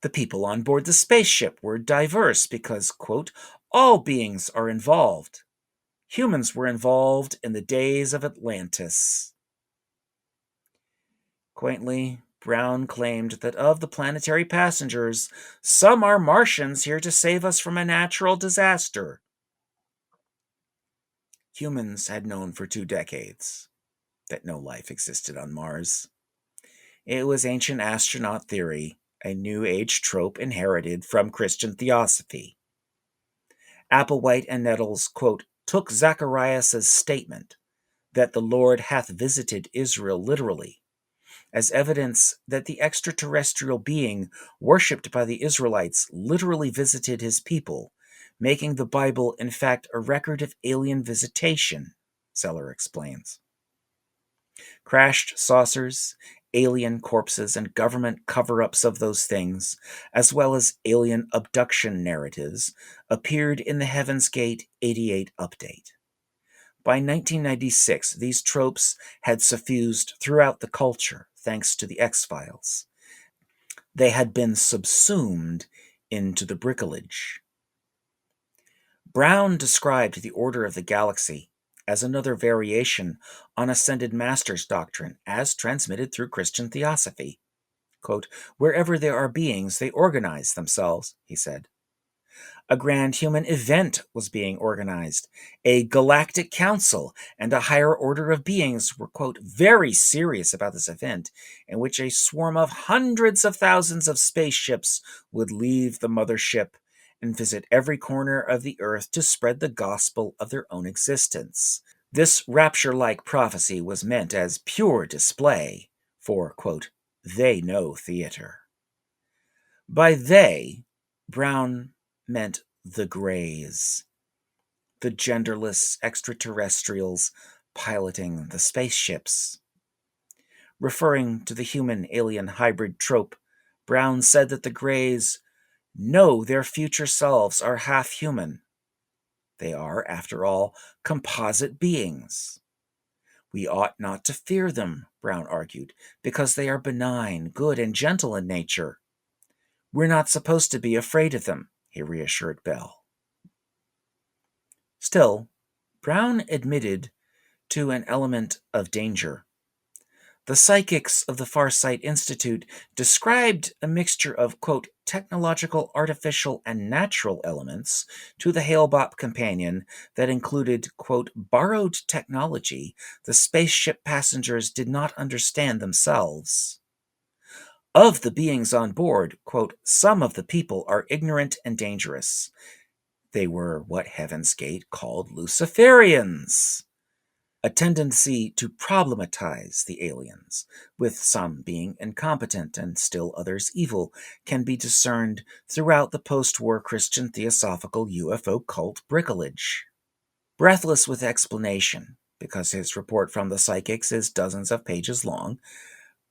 The people on board the spaceship were diverse because, quote, all beings are involved. Humans were involved in the days of Atlantis. Quaintly, Brown claimed that of the planetary passengers, some are Martians here to save us from a natural disaster. Humans had known for 2 decades that no life existed on Mars. It was ancient astronaut theory, a New Age trope inherited from Christian Theosophy. Applewhite and Nettles, quote, took Zacharias' statement that the Lord hath visited Israel literally as evidence that the extraterrestrial being worshipped by the Israelites literally visited his people, making the Bible, in fact, a record of alien visitation, Zeller explains. Crashed saucers, alien corpses, and government cover-ups of those things, as well as alien abduction narratives, appeared in the Heaven's Gate 88 update. By 1996, these tropes had suffused throughout the culture, thanks to the X-Files. They had been subsumed into the bricolage. Brown described the order of the galaxy as another variation on Ascended Masters doctrine as transmitted through Christian Theosophy. Quote, wherever there are beings, they organize themselves, he said. A grand human event was being organized. A galactic council and a higher order of beings were, quote, very serious about this event, in which a swarm of hundreds of thousands of spaceships would leave the mothership and visit every corner of the earth to spread the gospel of their own existence. This rapture-like prophecy was meant as pure display for, quote, they know theater. By they, Brown meant the Greys, the genderless extraterrestrials piloting the spaceships. Referring to the human-alien hybrid trope, Brown said that the Greys know their future selves are half human. They are, after all, composite beings. We ought not to fear them, Brown argued, because they are benign, good, and gentle in nature. We're not supposed to be afraid of them, he reassured Bell. Still, Brown admitted to an element of danger. The psychics of the Farsight Institute described a mixture of, quote, technological, artificial, and natural elements to the Hale-Bopp companion that included, quote, borrowed technology the spaceship passengers did not understand themselves. Of the beings on board, quote, some of the people are ignorant and dangerous. They were what Heaven's Gate called Luciferians. a tendency to problematize the aliens, with some being incompetent and still others evil, can be discerned throughout the post-war Christian theosophical UFO cult bricolage. Breathless with explanation, because his report from the psychics is dozens of pages long,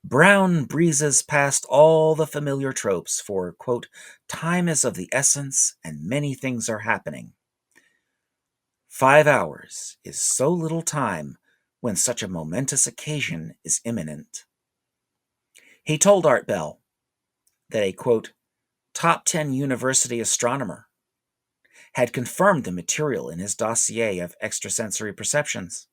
Brown breezes past all the familiar tropes for, quote, time is of the essence and many things are happening. 5 hours is so little time when such a momentous occasion is imminent. He told Art Bell that a, quote, top 10 university astronomer had confirmed the material in his dossier of extrasensory perceptions.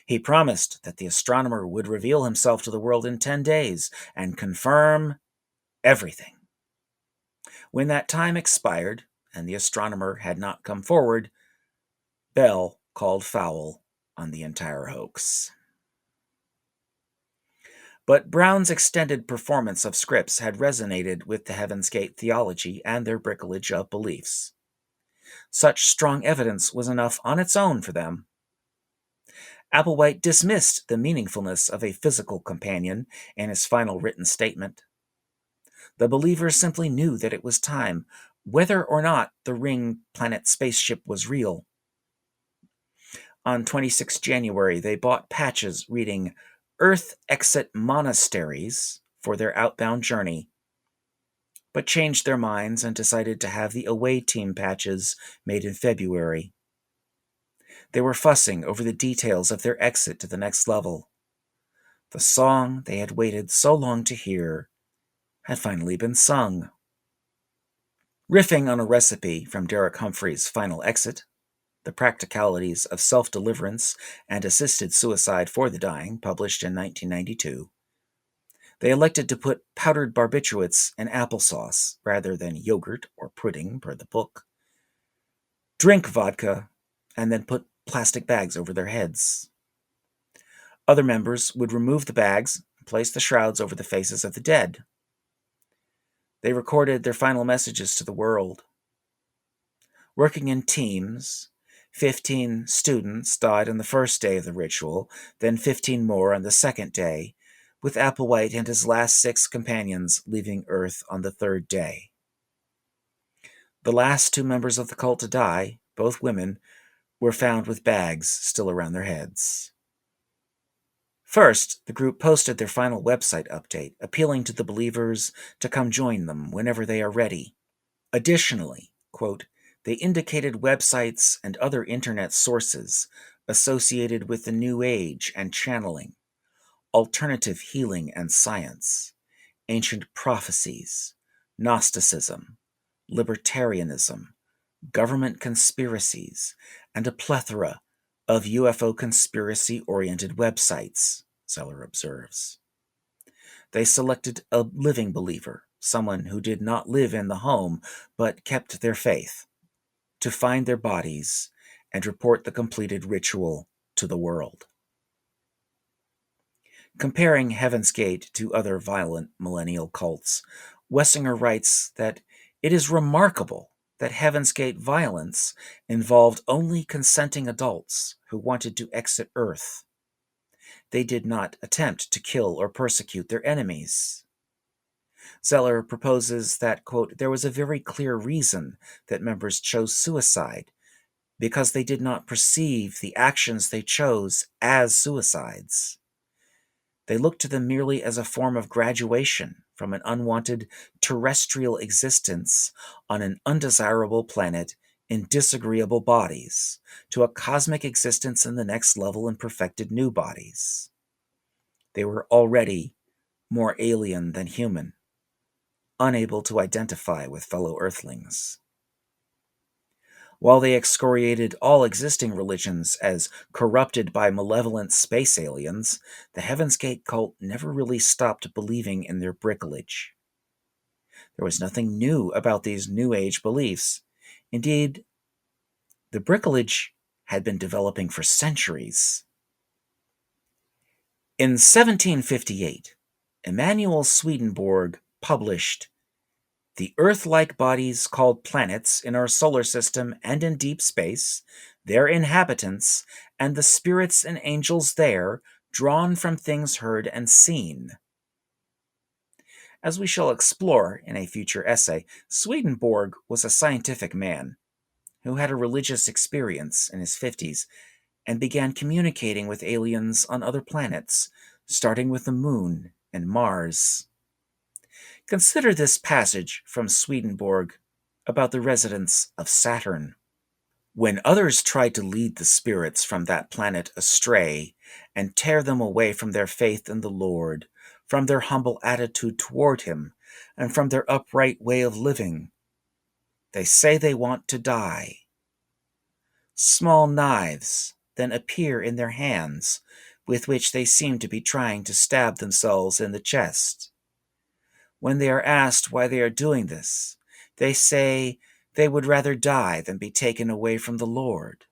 He promised that the astronomer would reveal himself to the world in 10 days and confirm everything. When that time expired and the astronomer had not come forward, Bell called foul on the entire hoax. But Brown's extended performance of scripts had resonated with the Heaven's Gate theology and their bricolage of beliefs. Such strong evidence was enough on its own for them. Applewhite dismissed the meaningfulness of a physical companion in his final written statement. The believers simply knew that it was time, whether or not the ring planet spaceship was real. On 26 January, they bought patches reading Earth Exit Monasteries for their outbound journey, but changed their minds and decided to have the away team patches made in February. They were fussing over the details of their exit to the next level. The song they had waited so long to hear had finally been sung. Riffing on a recipe from Derek Humphrey's Final Exit, The Practicalities of Self-Deliverance and Assisted Suicide for the Dying, published in 1992, they elected to put powdered barbiturates in applesauce rather than yogurt or pudding per the book, drink vodka, and then put plastic bags over their heads. Other members would remove the bags and place the shrouds over the faces of the dead. They recorded their final messages to the world. Working in teams, 15 students died on the first day of the ritual, then 15 more on the second day, with Applewhite and his last 6 companions leaving Earth on the 3rd day. The last 2 members of the cult to die, both women, were found with bags still around their heads. First, the group posted their final website update, appealing to the believers to come join them whenever they are ready. Additionally, quote, they indicated websites and other internet sources associated with the New Age and channeling, alternative healing and science, ancient prophecies, Gnosticism, libertarianism, government conspiracies, and a plethora of UFO conspiracy-oriented websites, Zeller observes. They selected a living believer, someone who did not live in the home but kept their faith, to find their bodies and report the completed ritual to the world. Comparing Heaven's Gate to other violent millennial cults, Wessinger writes that it is remarkable that Heaven's Gate violence involved only consenting adults who wanted to exit Earth. They did not attempt to kill or persecute their enemies. Zeller proposes that, quote, there was a very clear reason that members chose suicide, because they did not perceive the actions they chose as suicides. They looked to them merely as a form of graduation from an unwanted terrestrial existence on an undesirable planet in disagreeable bodies to a cosmic existence in the next level in perfected new bodies. They were already more alien than human, unable to identify with fellow Earthlings. While they excoriated all existing religions as corrupted by malevolent space aliens, the Heaven's Gate cult never really stopped believing in their bricolage. There was nothing new about these New Age beliefs. Indeed, the bricolage had been developing for centuries. In 1758, Emanuel Swedenborg published The Earth-like bodies called planets in our solar system and in deep space, their inhabitants, and the spirits and angels there, drawn from things heard and seen. As we shall explore in a future essay, Swedenborg was a scientific man who had a religious experience in his 50s and began communicating with aliens on other planets, starting with the Moon and Mars. Consider this passage from Swedenborg about the residents of Saturn. When others tried to lead the spirits from that planet astray and tear them away from their faith in the Lord, from their humble attitude toward Him, and from their upright way of living, they say they want to die. Small knives then appear in their hands, with which they seem to be trying to stab themselves in the chest. When they are asked why they are doing this, they say they would rather die than be taken away from the Lord.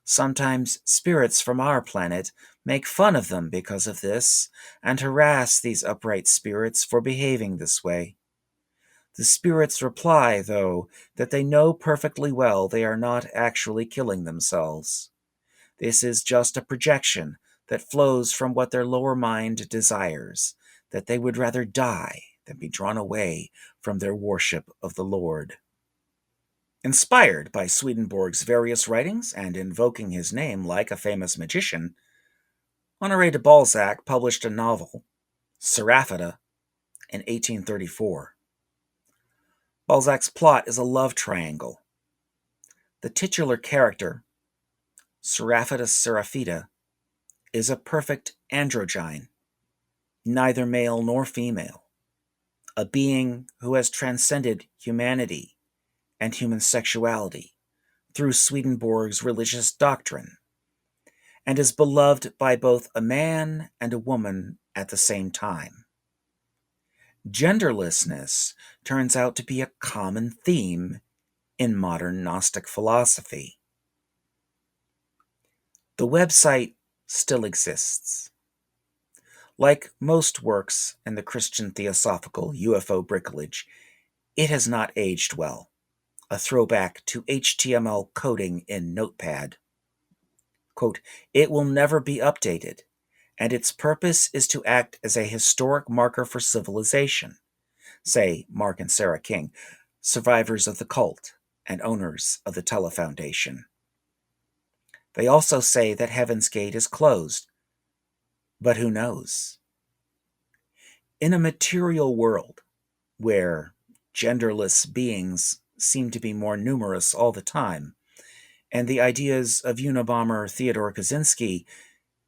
Sometimes spirits from our planet make fun of them because of this and harass these upright spirits for behaving this way. The spirits reply, though, that they know perfectly well they are not actually killing themselves. This is just a projection that flows from what their lower mind desires, that they would rather die than be drawn away from their worship of the Lord. Inspired by Swedenborg's various writings and invoking his name like a famous magician, Honoré de Balzac published a novel, Seraphita, in 1834. Balzac's plot is a love triangle. The titular character, Seraphitus Seraphita, is a perfect androgyne, neither male nor female, a being who has transcended humanity and human sexuality through Swedenborg's religious doctrine, and is beloved by both a man and a woman at the same time. Genderlessness turns out to be a common theme in modern Gnostic philosophy. The website still exists. Like most works in the Christian Theosophical UFO bricolage, it has not aged well, a throwback to HTML coding in Notepad. Quote, "It will never be updated, and its purpose is to act as a historic marker for civilization," say Mark and Sarah King, survivors of the cult and owners of the Telefoundation. They also say that Heaven's Gate is closed, but who knows? In a material world where genderless beings seem to be more numerous all the time, and the ideas of Unabomber Theodore Kaczynski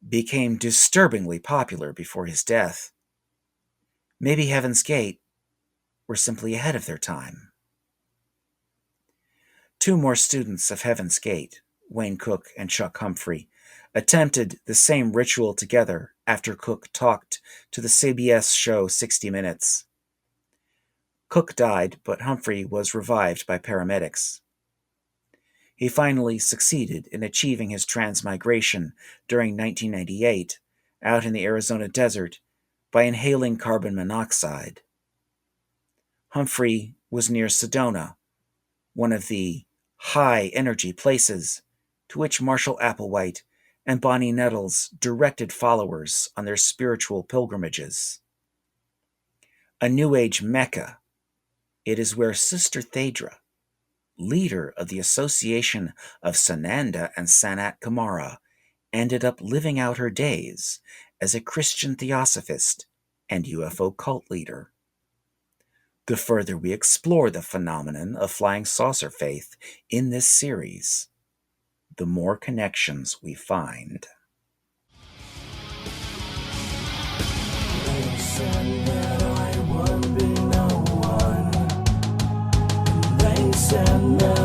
became disturbingly popular before his death, maybe Heaven's Gate were simply ahead of their time. Two more students of Heaven's Gate, Wayne Cook and Chuck Humphrey, attempted the same ritual together after Cook talked to the CBS show 60 Minutes. Cook died, but Humphrey was revived by paramedics. He finally succeeded in achieving his transmigration during 1998 out in the Arizona desert by inhaling carbon monoxide. Humphrey was near Sedona, one of the high-energy places to which Marshall Applewhite and Bonnie Nettles directed followers on their spiritual pilgrimages. A New Age Mecca, it is where Sister Thedra, leader of the Association of Sananda and Sanat Kumara, ended up living out her days as a Christian theosophist and UFO cult leader. The further we explore the phenomenon of flying saucer faith in this series, the more connections we find. They said that I would be no one. They said that